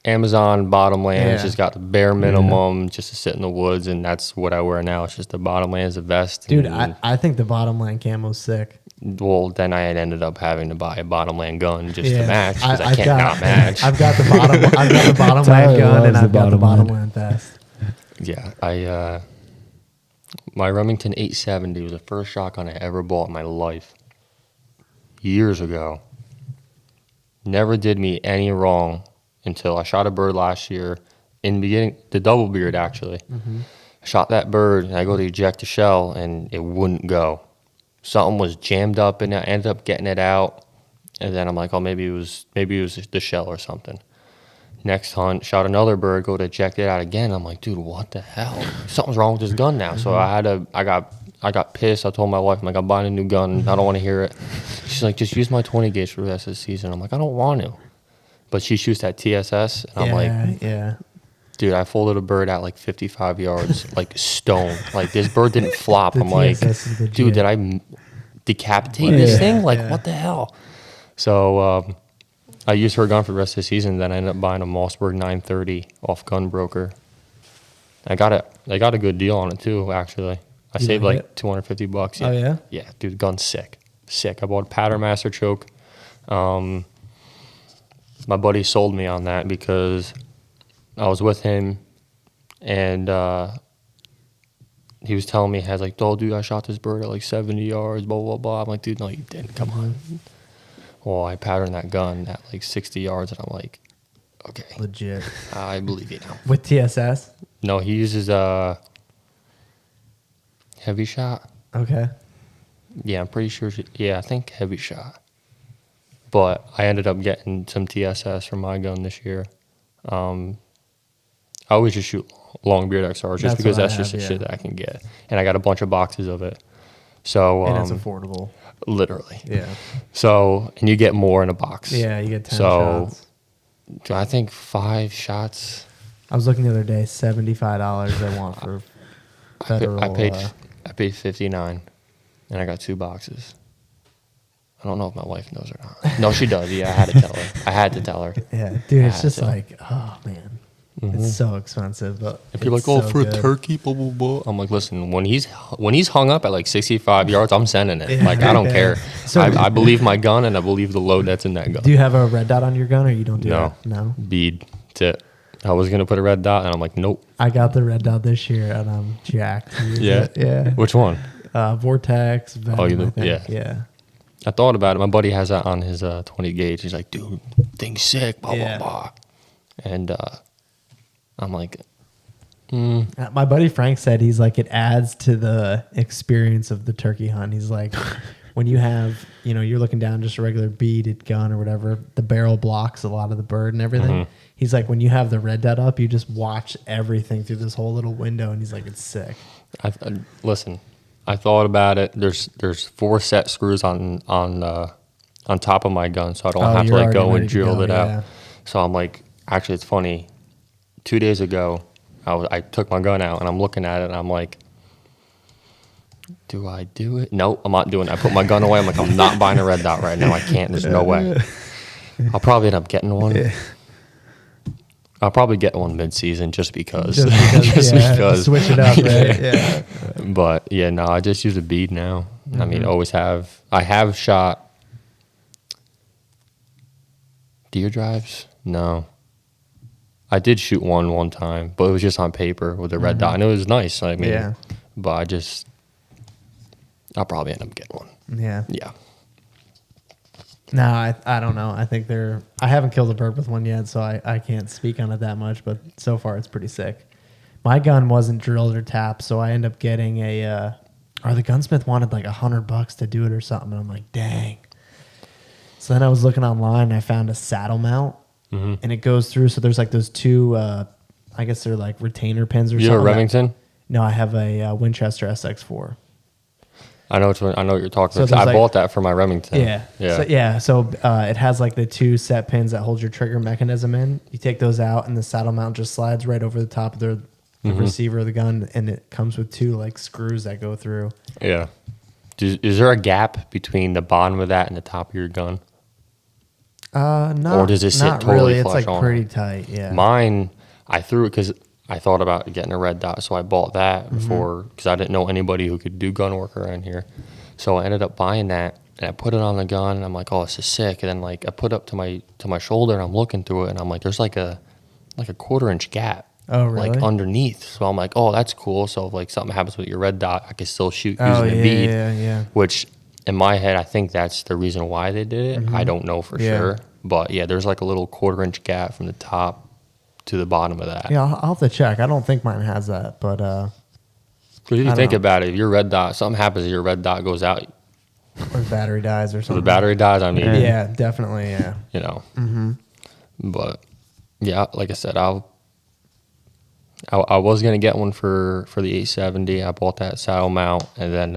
Amazon bottomlands, just got the bare minimum just to sit in the woods, and that's what I wear now. It's just the bottomlands, the vest. Dude, and, I think the bottomland camo's sick. well, then I had ended up having to buy a bottomland gun just to Yeah. match, because I I've can't got- not match. I've got the bottomland Tyler gun, and loves the I've got the bottomland. bottomland vest. Yeah, my Remington 870 was the first shotgun I ever bought in my life. Years ago. Never did me any wrong until I shot a bird last year. In the beginning, the double beard actually. I shot that bird and I go to eject the shell and it wouldn't go. Something was jammed up in it. I ended up getting it out, and then I'm like, oh, maybe it was the shell or something. Next hunt, shot another bird, go to eject it out again. I'm like, dude, what the hell? Something's wrong with this gun now. So I got pissed. I told my wife, I'm like, I'm buying a new gun. I don't want to hear it. She's like, just use my 20 gauge for the rest of the season. I'm like, I don't want to. But she shoots that TSS, and I'm like, yeah. dude, I folded a bird at like 55 yards, like stone. Like, this bird didn't flop. The I'm like, TSS is legit. dude, did I decapitate this Yeah. thing? Like, Yeah. what the hell? So I used her gun for the rest of the season. Then I ended up buying a Mossberg 930 off Gunbroker. I got a good deal on it too, actually. I saved like like it? $250. Oh, yeah? Yeah, dude, the gun's sick. Sick. I bought a Pattern Master choke. My buddy sold me on that because I was with him, and he was telling me, has like, oh, dude, I shot this bird at like 70 yards, blah, blah, blah. I'm like, dude, no, you didn't. Come on. Well, I patterned that gun at like 60 yards, and I'm like, okay, Legit. I believe you now. With TSS? No, he uses heavy shot. Okay. Yeah, I'm pretty sure. I think heavy shot. But I ended up getting some TSS for my gun this year. I always just shoot long beard XRs just That's because what I that's just have, the yeah. shit that I can get. And I got a bunch of boxes of it. So And it's affordable. literally. Yeah. So, and you get more in a box. Yeah, you get 10 So- shots. I think 5 shots. I was looking the other day, $75 they want for federal. I paid $59, and I got 2 boxes. I don't know if my wife knows or not. No, she does. Yeah, I had to tell her. Yeah, dude, it's Ah, just so- like, oh man, it's so expensive. But And people are it's like, oh, so for good. a turkey, blah, blah, blah. I'm like, listen, when he's hung up at like 65 yards, I'm sending it. Yeah, like, I don't yeah. care. So- I believe my gun, and I believe the load that's in that gun. Do you have a red dot on your gun, or you don't do No. that? No. Bead. That's it. I was going to put a red dot, and I'm like, nope. I got the red dot this year, and I'm jacked. to use Yeah? it. Yeah. Which one? Vortex. Venom, you do? I think. Yeah. Yeah. I thought about it. My buddy has that on his 20 gauge. He's like, dude, thing's sick, blah, Yeah. blah, blah. And I'm like, My buddy Frank said he's like, it adds to the experience of the turkey hunt. He's like, when you have, you're looking down just a regular beaded gun or whatever, the barrel blocks a lot of the bird and everything. He's like, when you have the red dot up, you just watch everything through this whole little window, and he's like, it's sick. Listen, I thought about it. There's 4 set screws on top of my gun, so I don't have to like go and drill it out. So I'm like, actually, it's funny. 2 days ago, I took my gun out and I'm looking at it and I'm like, do I do it? No, I'm not doing it. I put my gun away. I'm like, I'm not buying a red dot right now. I can't. There's no way. I'll probably end up getting one. Yeah. I'll probably get one mid-season just because. Just because. Switch it up, right? Yeah. But yeah, no, I just use a bead now. I mean, always have. I have shot deer drives. No. I did shoot one time, but it was just on paper with a red dot, and it was nice. I mean, but I'll probably end up getting one. Yeah. Yeah. No, I don't know. I think I haven't killed a bird with one yet, so I can't speak on it that much, but so far it's pretty sick. My gun wasn't drilled or tapped, so I ended up getting or the gunsmith wanted like $100 to do it or something, and I'm like, dang. So then I was looking online, and I found a saddle mount, and it goes through, so there's like those 2, I guess they're like retainer pins or something. You have a Remington? No, I have a Winchester SX4. I know what you're talking about. I bought that for my Remington. Yeah. So it has like the 2 set pins that hold your trigger mechanism in. You take those out, and the saddle mount just slides right over the top of the receiver of the gun, and it comes with 2 like screws that go through. Yeah. Is there a gap between the bottom of that and the top of your gun? No. Or does it sit totally really. flush It's like on? pretty tight. Yeah. Mine, I threw it because I thought about getting a red dot, so I bought that because I didn't know anybody who could do gun work around here. So I ended up buying that, and I put it on the gun, and I'm like, oh, this is sick. And then like I put it up to my shoulder, and I'm looking through it, and I'm like, there's like a 1/4-inch gap. Oh, really? Like underneath. So I'm like, oh, that's cool. So if like something happens with your red dot, I can still shoot using a bead. Yeah. Which in my head, I think that's the reason why they did it. I don't know for sure. But yeah, there's like a little 1/4-inch gap from the top to the bottom of that. Yeah, I'll have to check. I don't think mine has that, but because if you think about it, if your red dot, something happens, and your red dot goes out, or the battery dies or something. the battery dies. I mean, yeah, definitely, yeah. But yeah, like I said, I was gonna get one for the 870. I bought that saddle mount, and then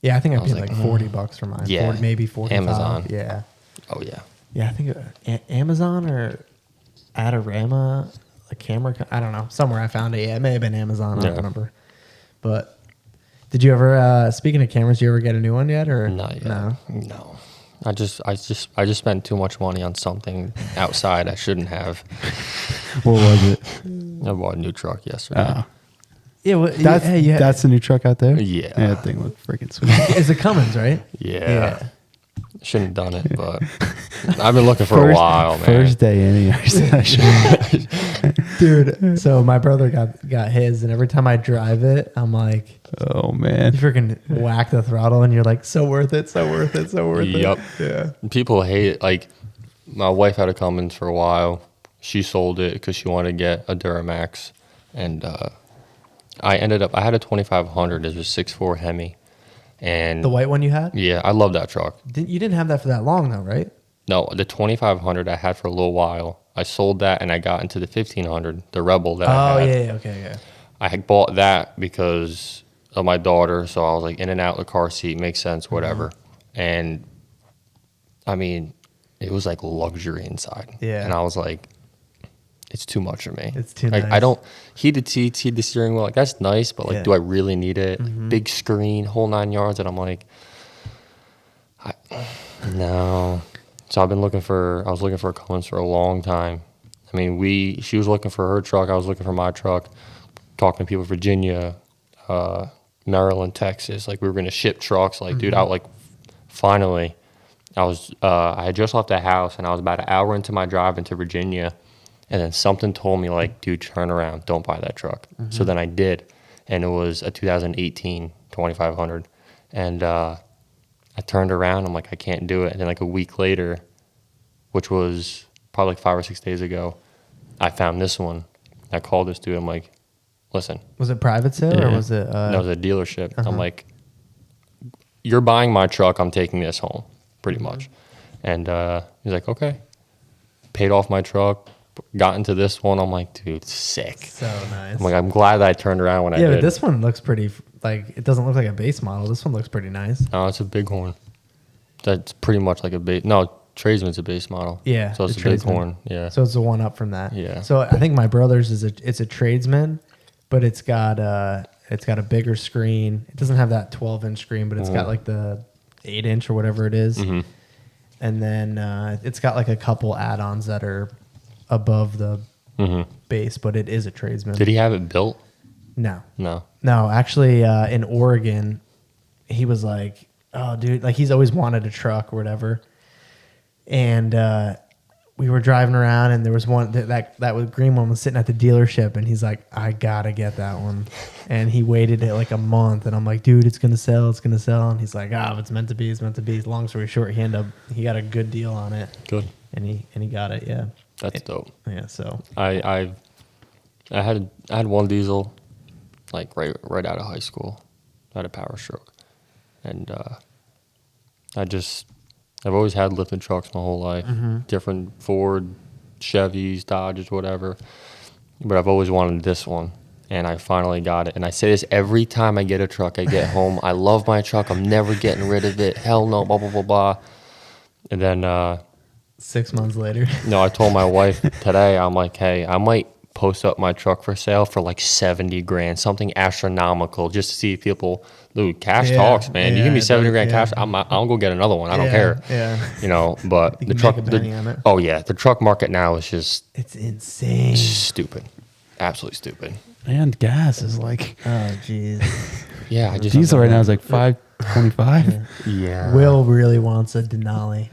yeah, I think I paid like $40 for mine. Yeah, 40, maybe 45. Amazon. Yeah. Oh yeah. Yeah, I think Amazon or Adorama, a camera. I don't know. Somewhere I found it. Yeah, it may have been Amazon. I don't remember. But did you ever? Speaking of cameras, did you ever get a new one yet, or not yet? No. I just spent too much money on something outside I shouldn't have. What was it? I bought a new truck yesterday. Yeah, well, that's the new truck out there. Yeah, that thing looked freaking sweet. Is it Cummins, right? Yeah. Shouldn't have done it, but I've been looking for a while, man. First day in, dude. So my brother got his, and every time I drive it, I'm like, oh man, you freaking whack the throttle, and you're like, so worth it, so worth it, so worth it. Yep. Yeah. People hate it. Like my wife had a Cummins for a while. She sold it because she wanted to get a Duramax, and I had a 2500. It was a 6.4 Hemi. And the white one you had? Yeah, I love that truck. You didn't have that for that long though, right? No, the 2500 I had for a little while. I sold that and I got into the 1500, the Rebel that I had. Oh, yeah, okay, yeah. I had bought that because of my daughter, so I was like in and out of the car seat, makes sense, whatever. And I mean, it was like luxury inside. Yeah. And I was like, it's too much for me. It's too like, nice. I don't heated seats, heated steering wheel. Like that's nice, but like, do I really need it? Big screen, whole 9 yards, and I'm like, no. So I was looking for a Cummins for a long time. I mean, she was looking for her truck, I was looking for my truck. Talking to people in Virginia, Maryland, Texas. Like we were gonna ship trucks. Like, dude, finally, I had just left the house and I was about an hour into my drive into Virginia. And then something told me, like, dude, turn around. Don't buy that truck. So then I did. And it was a 2018 2500. And I turned around. I'm like, I can't do it. And then like a week later, which was probably like 5 or 6 days ago, I found this one. I called this dude. I'm like, listen. Was it private sale or Yeah. was it? No, it was a dealership. I'm like, you're buying my truck. I'm taking this home, pretty much. And he's like, okay. Paid off my truck. Got into this one. I'm like, dude, sick. So nice. I'm like, I'm glad that I turned around when I Yeah, did. but this one looks pretty. Like, it doesn't look like a base model. This one looks pretty nice. No, it's a Bighorn. That's pretty much like a base. No, Tradesman's a base model. Yeah, So it's the a Tradesman. Bighorn. Yeah. So it's the one up from that. Yeah. So I think my brother's it's a tradesman, but it's got a bigger screen. It doesn't have that 12-inch screen, but it's got like the 8-inch or whatever it is. And then it's got like a couple add-ons that are above the base, but it is a tradesman. Did he have it built? No. No. No, actually, in Oregon, he was like, "Oh, dude, like he's always wanted a truck or whatever." And we were driving around, and there was one that green one was sitting at the dealership, and he's like, "I gotta get that one." And he waited like a month, and I'm like, "Dude, it's gonna sell, it's gonna sell." And he's like, "Ah, if it's meant to be, it's meant to be." Long story short, he got a good deal on it, Good. and he got it. Yeah, That's dope. yeah. So I had one diesel, like right out of high school. I had a Power Stroke, and I've always had lifted trucks my whole life, different Ford, Chevys, Dodges, whatever. But I've always wanted this one, and I finally got it. And I say this every time I get a truck, I get home. I love my truck. I'm never getting rid of it. Hell no, blah, blah, blah, blah. And then, 6 months later, no, I told my wife today, I'm like, hey, I might post up my truck for sale for like 70 grand, something astronomical, just to see if people, dude, cash talks, man. You give me 70 grand cash, I'll go get another one. I don't care. Yeah. You know, but You the can truck, make a penny on it. oh yeah, the truck market now is just It's insane. stupid. Absolutely stupid. And gas is like Oh, jeez. Yeah, I just diesel right now is like $5.25. Yeah. Will really wants a Denali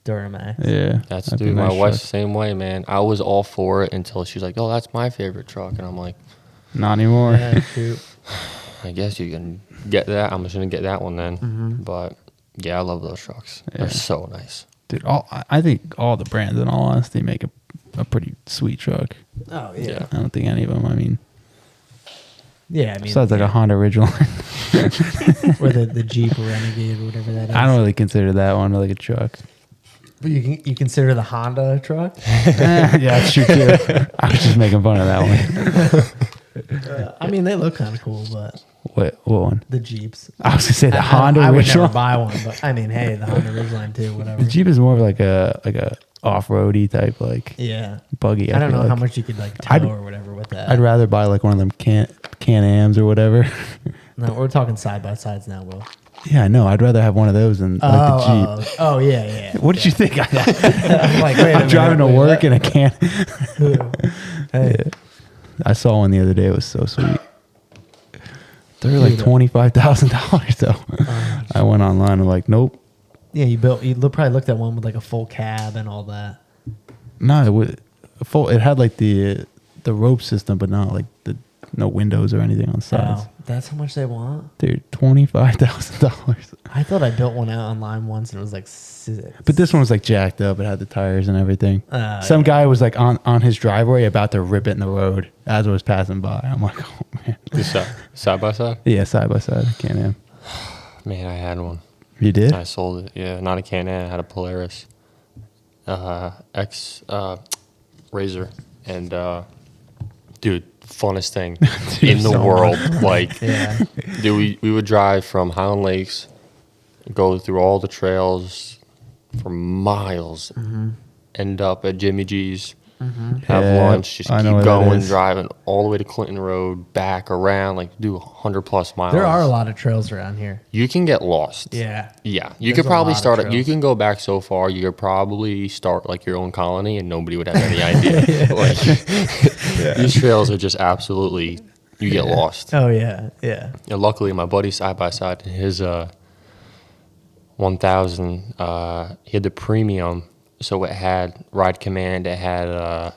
Duramax. Yeah, That's that'd be dude, a my nice wife's truck. the same way, man. I was all for it until she's like, "Oh, that's my favorite truck," and I'm like, Not anymore. Yeah, shoot. "I guess you can get that. I'm just gonna get that one then." But yeah, I love those trucks. Yeah. They're so nice. Dude, I think all the brands, in all honesty, make a pretty sweet truck. Oh Yeah. I don't think any of them. I mean, Yeah, I mean, besides like a Honda Original, or the Jeep Renegade or whatever that is. I don't really consider that one like a truck. But you consider the Honda a truck? Yeah, that's true too. I was just making fun of that one. I mean, they look kind of cool, but What one? the Jeeps. I was gonna say the I Honda would Original. never buy one, but I mean, hey, the Honda Ridgeline too, whatever. The Jeep is more of like a off-roady type like Yeah. buggy. I don't feel know how like. much you could like tow I'd- or whatever with that. I'd rather buy like one of them Can-Ams or whatever. No, we're talking side by sides now, Will. Yeah, I know. I'd rather have one of those than like the Jeep. Oh, yeah. What did you think? I'm like, wait a I'm driving to minute, wait, work in a can. what? Hey, I saw one the other day. It was so sweet. They were like Dude. $25,000 though. I went online and like, nope. yeah, you probably looked at one with like a full cab and all that. No, it was full. It had like the rope system, but not like no windows or anything on the sides. Oh, that's how much they want? Dude, $25,000. I thought I built one out online once and it was like 6. But this one was like jacked up. It had the tires and everything. Some Yeah. guy was like on his driveway about to rip it in the road as it was passing by. I'm like, oh man. Just side by side. Yeah, side by side. Can-Am. Man, I had one. You did? I sold it. Yeah, not a Can-Am. I had a Polaris X Razor, and dude, funnest thing in the so world. Like, Yeah. dude, we would drive from Highland Lakes, go through all the trails for miles, end up at Jimmy G's, have Yeah, lunch, just I keep know where that going, is. driving all the way to Clinton Road, back around, like do 100+ miles. There are a lot of trails around here. You can get lost. Yeah. Yeah, There's you could a probably lot of start. You trails. can go back so far. You could probably start like your own colony, and nobody would have any idea. Like these trails are just absolutely. You get lost. Oh, yeah. Yeah. And luckily, my buddy side by side, his 1000, he had the premium, so it had Ride Command. It had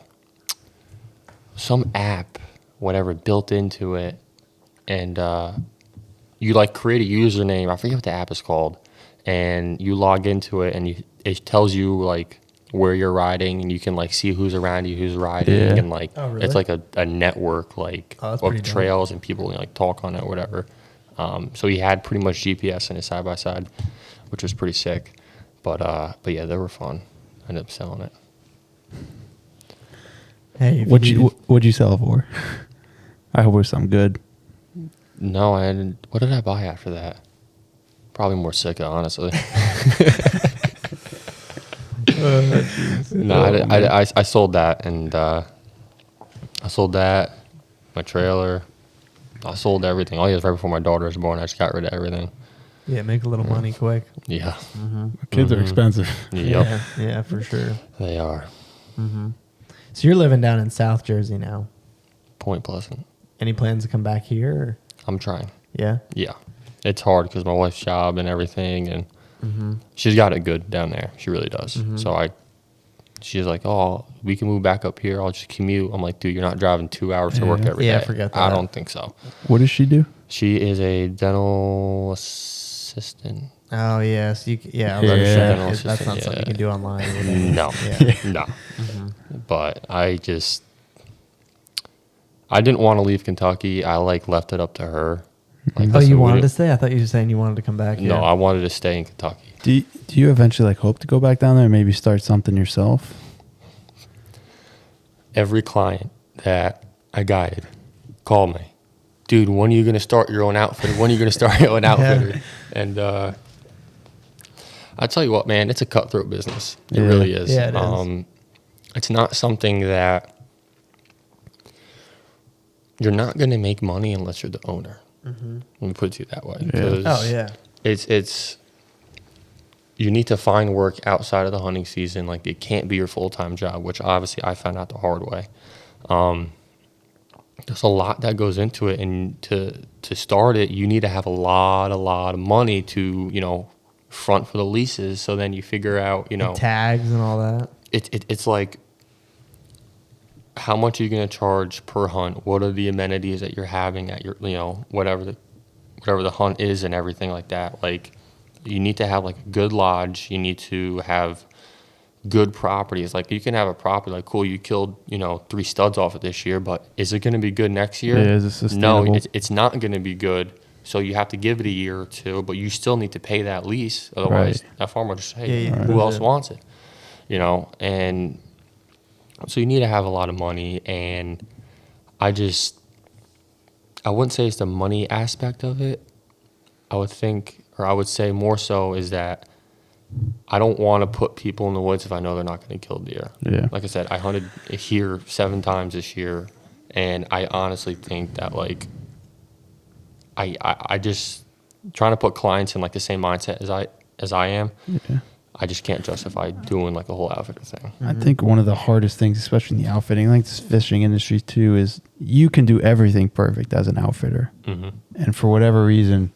some app, whatever, built into it, and you like create a username. I forget what the app is called, and you log into it, and it tells you like where you're riding, and you can like see who's around you, who's riding, Yeah. and like Oh, really? it's like a network like Oh, that's of pretty dope. trails and people like talk on it or whatever. So he had pretty much GPS in his side by side, which was pretty sick. But yeah, they were fun. I ended up selling it. Hey, if What'd you sell it for? I hope it was something good. No, I didn't. What did I buy after that? Probably more Sika, honestly. No, I sold that, and I sold that, my trailer. I sold everything. All right before my daughter was born. I just got rid of everything. yeah, make a little money quick. Yeah. Kids are expensive. Yep. Yeah, for sure. They are. So you're living down in South Jersey now. Point Pleasant. Any plans to come back here? Or? I'm trying. Yeah. Yeah. It's hard because my wife's job and everything, and she's got it good down there. She really does. So she's like, oh, we can move back up here. I'll just commute. I'm like, dude, you're not driving 2 hours to work every day. Yeah, I forgot that. I don't think so. What does she do? She is a dental assistant. Oh, yes. I was Yeah. about to say, Dental that's not assistant, something yeah. you can do online. Or whatever. No. Yeah. No. But I didn't want to leave Kentucky. I like left it up to her. Like, Oh, listen, you we wanted to didn't- stay? I thought you were saying you wanted to come back here. No, I wanted to stay in Kentucky. Do you eventually like hope to go back down there and maybe start something yourself? Every client that I guided called me. Dude, when are you going to start your own outfitter? When are you going to start your own outfitter? And I tell you what, man, it's a cutthroat business. It Yeah. really is. Yeah, it is. It's not something that you're not going to make money unless you're the owner. Let me put it to you that way. Yeah. 'Cause Oh, yeah. It's you need to find work outside of the hunting season. Like, it can't be your full-time job, which obviously I found out the hard way. There's a lot that goes into it, and to start it, you need to have a lot of money to, front for the leases. So then you figure out, Tags and all that. it's like, how much are you going to charge per hunt? What are the amenities that you're having at your, whatever the hunt is and everything like that. Like, you need to have like a good lodge. You need to have good properties. Like, you can have a property like, cool, you killed 3 studs off it this year, but is it going to be good next year? Yeah, is it sustainable? No, it's not going to be good. So you have to give it a year or two, but you still need to pay that lease. Otherwise, Right. that farmer just, hey, Yeah, who else yeah. wants it? And so you need to have a lot of money. And I wouldn't say it's the money aspect of it. I would say more so is that I don't want to put people in the woods if I know they're not going to kill deer. Yeah. Like I said, I hunted here 7 times this year, and I honestly think that like I just trying to put clients in like the same mindset as I am. Yeah. I just can't justify doing like a whole outfitter thing. I think one of the hardest things, especially in the outfitting, like this fishing industry too, is you can do everything perfect as an outfitter. Mm-hmm. And for whatever reason,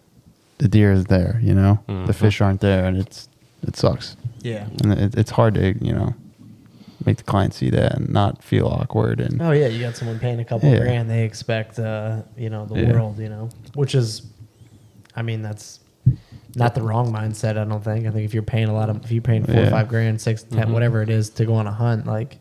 the deer is there, the fish aren't there, and it sucks. Yeah. And it's hard to, make the client see that and not feel awkward. And Oh, yeah. You got someone paying a couple Yeah. grand. They expect, the Yeah. world, which is, that's not the wrong mindset. I don't think. I think if you're paying if you're paying 4 or Yeah. 5 grand, 6, 10, whatever it is to go on a hunt, like,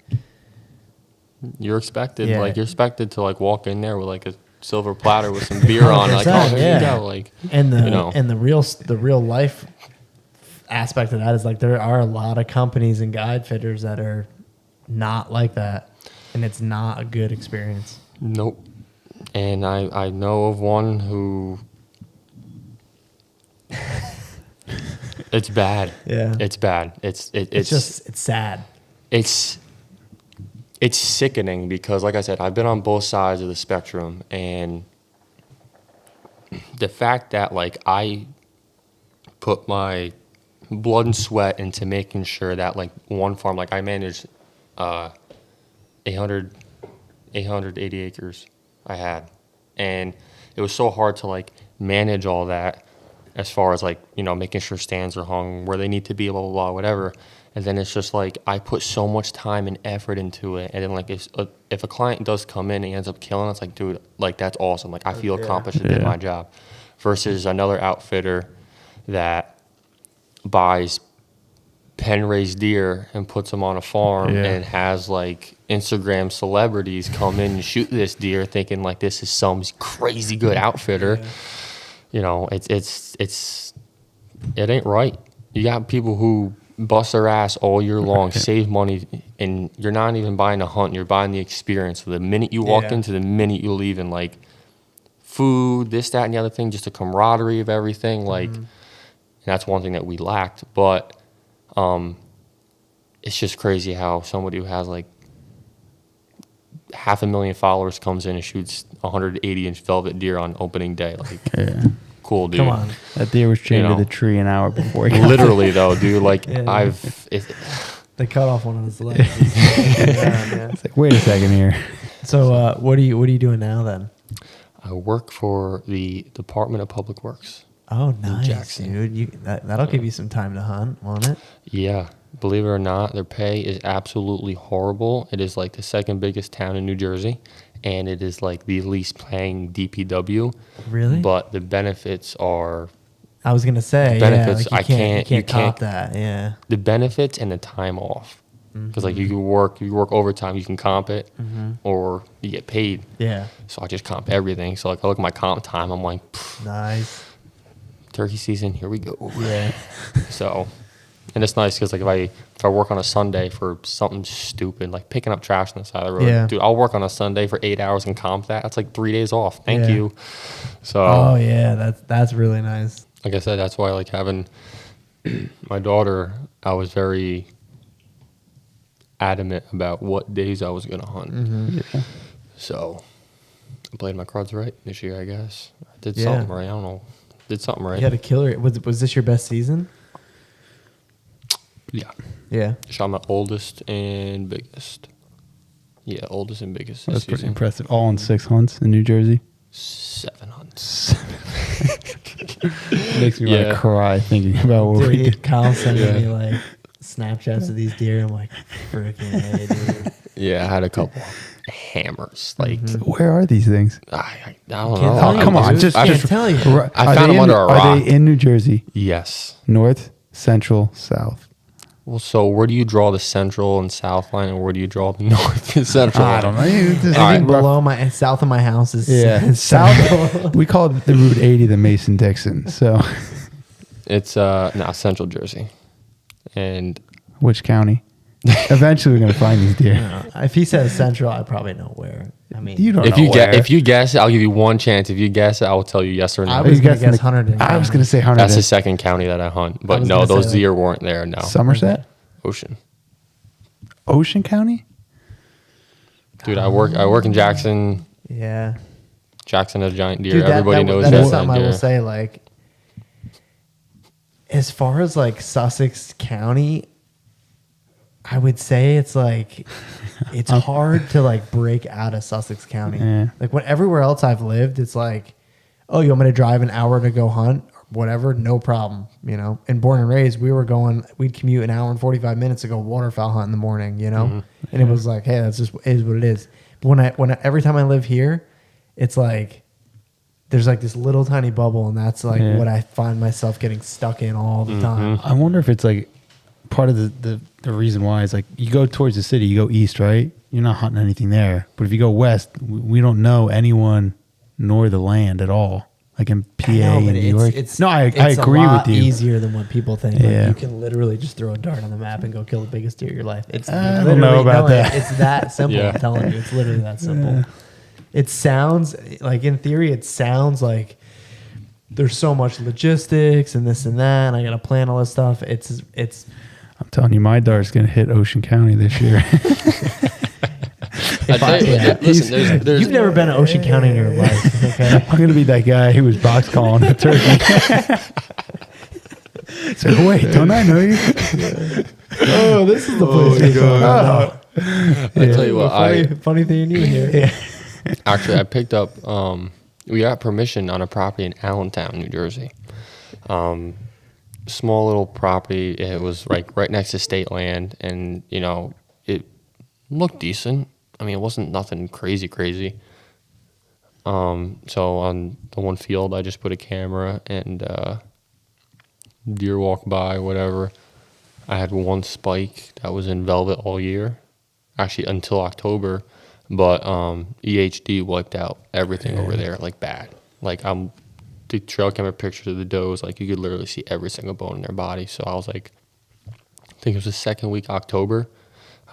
You're expected, Yeah. you're expected to like walk in there with like a silver platter with some beer on, like, oh, 100%, here yeah. you go, like, and the you know. and the real life aspect of that is like there are a lot of companies and guide fitters that are not like that, and it's not a good experience. Nope. And I know of one who it's bad. Yeah. It's bad. It's sad. it's sickening because, like I said, I've been on both sides of the spectrum, and the fact that like I put my blood and sweat into making sure that like one farm, like I managed 880 acres I had, and it was so hard to like manage all that as far as like, making sure stands are hung where they need to be, blah, blah, blah, whatever. And then it's just like I put so much time and effort into it, and then like if a client does come in and he ends up killing, it's like, dude, like that's awesome. Like I feel accomplished. I did my job. Versus another outfitter that buys pen raised deer and puts them on a farm Yeah. and has like Instagram celebrities come in and shoot this deer, thinking like this is some crazy good outfitter. You know, it ain't right. You got people who bust their ass all year long, save money, and you're not even buying a hunt. You're buying the experience. So the minute you walk into the minute you leave, and like food, this, that, and the other thing, just the camaraderie of everything. Like, and that's one thing that we lacked. But it's just crazy how somebody who has like 500,000 followers comes in and shoots 180-inch velvet deer on opening day. Like, cool, dude. Come on. That deer was chained You know. to the tree an hour before he got Literally, though, dude. Like, They cut off one of his legs. It's like, wait a second here. So what are you doing now then? I work for the Department of Public Works. Oh, nice, Jackson. dude. That'll give you some time to hunt, won't it? Yeah. Believe it or not, their pay is absolutely horrible. It is like the second biggest town in New Jersey, and it is like the least paying DPW. Really? But the benefits are I was gonna say benefits. like you can't top that. Yeah. the benefits and the time off. Because like you work overtime, you can comp it, or you get paid. Yeah. So I just comp everything. So like I look at my comp time, I'm like, Nice. turkey season, here we go. Yeah. So, and it's nice because like if I work on a Sunday for something stupid like picking up trash on the side of the road, Yeah. dude, I'll work on a Sunday for 8 hours and comp that. That's like 3 days off. Thank Yeah. you. So, Oh yeah, that's really nice. like I said, that's why I like having my daughter. I was very adamant about what days I was gonna hunt. Yeah. So, I played my cards right this year, I guess. I did Yeah. something right. I don't know. Did something right. You had a killer. Was this your best season? Yeah. Yeah. Shot my oldest and biggest. Yeah, oldest and biggest this That's pretty season. impressive. All in 6 hunts in New Jersey. 7 hunts. Makes me want Yeah. to cry thinking about what we Dude, did. Kyle sending me like Snapchats of these deer. I'm like, freaking A, dude. Yeah, I had a couple hammers. Like, Where are these things? I don't Can't know. tell you, come on, dude. just- can't just- tell you. I Are found they them under a Are rock. they in New Jersey? Yes. North, central, south? Well, so where do you draw the central and south line, and where do you draw the north and central line? I don't know. It's just- Anything below my south of my house is Yeah, south. We call it the Route 80, the Mason Dixon. So, It's no, central Jersey. And which county? Eventually, we're gonna find these deer. If he says central, I probably know where. I mean, You don't if know you where. if you guess it, I'll give you one chance. If you guess it, I will tell you yes or no. I was gonna guessing guess the- Hunterdon. I was gonna say Hunterdon. That's the second county that I hunt. But was no, gonna those say, like, deer weren't there. No. Somerset, Ocean. Ocean County. Dude, I work in Jackson. Yeah. Jackson has giant deer. Dude, Everybody knows that that. is something I deer. will say. Like, as far as like Sussex County, I would say it's like it's hard to like break out of Sussex County. Yeah. Like when everywhere else I've lived, it's like, oh, you want me to drive an hour to go hunt or whatever? No problem. You know, and born and raised, we'd commute an hour and 45 minutes to go waterfowl hunt in the morning. You know, and it was like, hey, that's just is what it is. But every time I live here, it's like there's like this little tiny bubble, and that's like what I find myself getting stuck in all the time. I wonder if it's like part of the reason why is like you go towards the city, you go east, right? You're not hunting anything there. But if you go west, we don't know anyone nor the land at all. Like in PA and New York. I agree a lot with you. easier than what people think. Yeah. Like you can literally just throw a dart on the map and go kill the biggest deer of your life. It's I don't know literally- about no, that. It's that simple. Yeah. I'm telling you, it's literally that simple. It sounds like, in theory, it sounds like there's so much logistics and this and that, and I got to plan all this stuff. It's I'm telling you, my dart's gonna hit Ocean County this year. I tell you, Yeah. listen, there's you've never been to Ocean County in your life, okay? I'm gonna be that guy who was box calling a turkey. So wait, don't I know you? Oh, this is the place. I tell you what, funny thing you here. actually I picked up. We got permission on a property in Allentown, New Jersey. Small little property. It was like right next to state land, and you know it looked decent. I mean, it wasn't nothing crazy. So on the one field, I just put a camera and deer walk by, whatever. I had one spike that was in velvet all year, actually until October, but EHD wiped out everything over there like bad. Like the trail camera pictures of the does, like you could literally see every single bone in their body. So I was like, I think it was the second week October.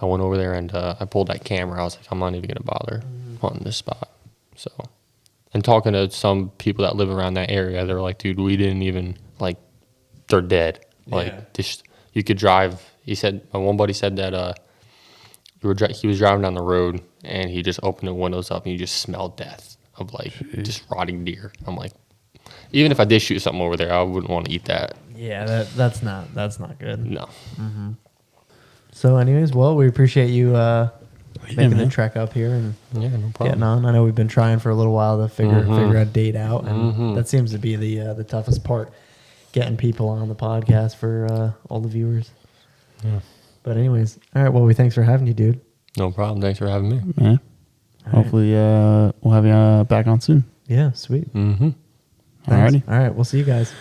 I went over there and I pulled that camera. I was like, I'm not even gonna bother hunting this spot. So, and talking to some people that live around that area, they were like, dude, we didn't even like, they're dead. Like this, you could drive. He said, my one buddy said that he was driving down the road and he just opened the windows up and you just smelled death of like just rotting deer. I'm like, even if I did shoot something over there, I wouldn't want to eat that. Yeah, that's not good. No. So, anyways, well, we appreciate you making the man. trek up here and Yeah, no problem. getting on. I know we've been trying for a little while to figure a date out, and that seems to be the toughest part, getting people on the podcast for all the viewers. Yeah. But anyways, all right. Well, thanks for having you, dude. No problem. Thanks for having me. Yeah. Hopefully, we'll have you back on soon. Yeah, sweet. Mm-hmm. Thanks. Alrighty. All right, we'll see you guys.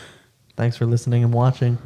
Thanks for listening and watching.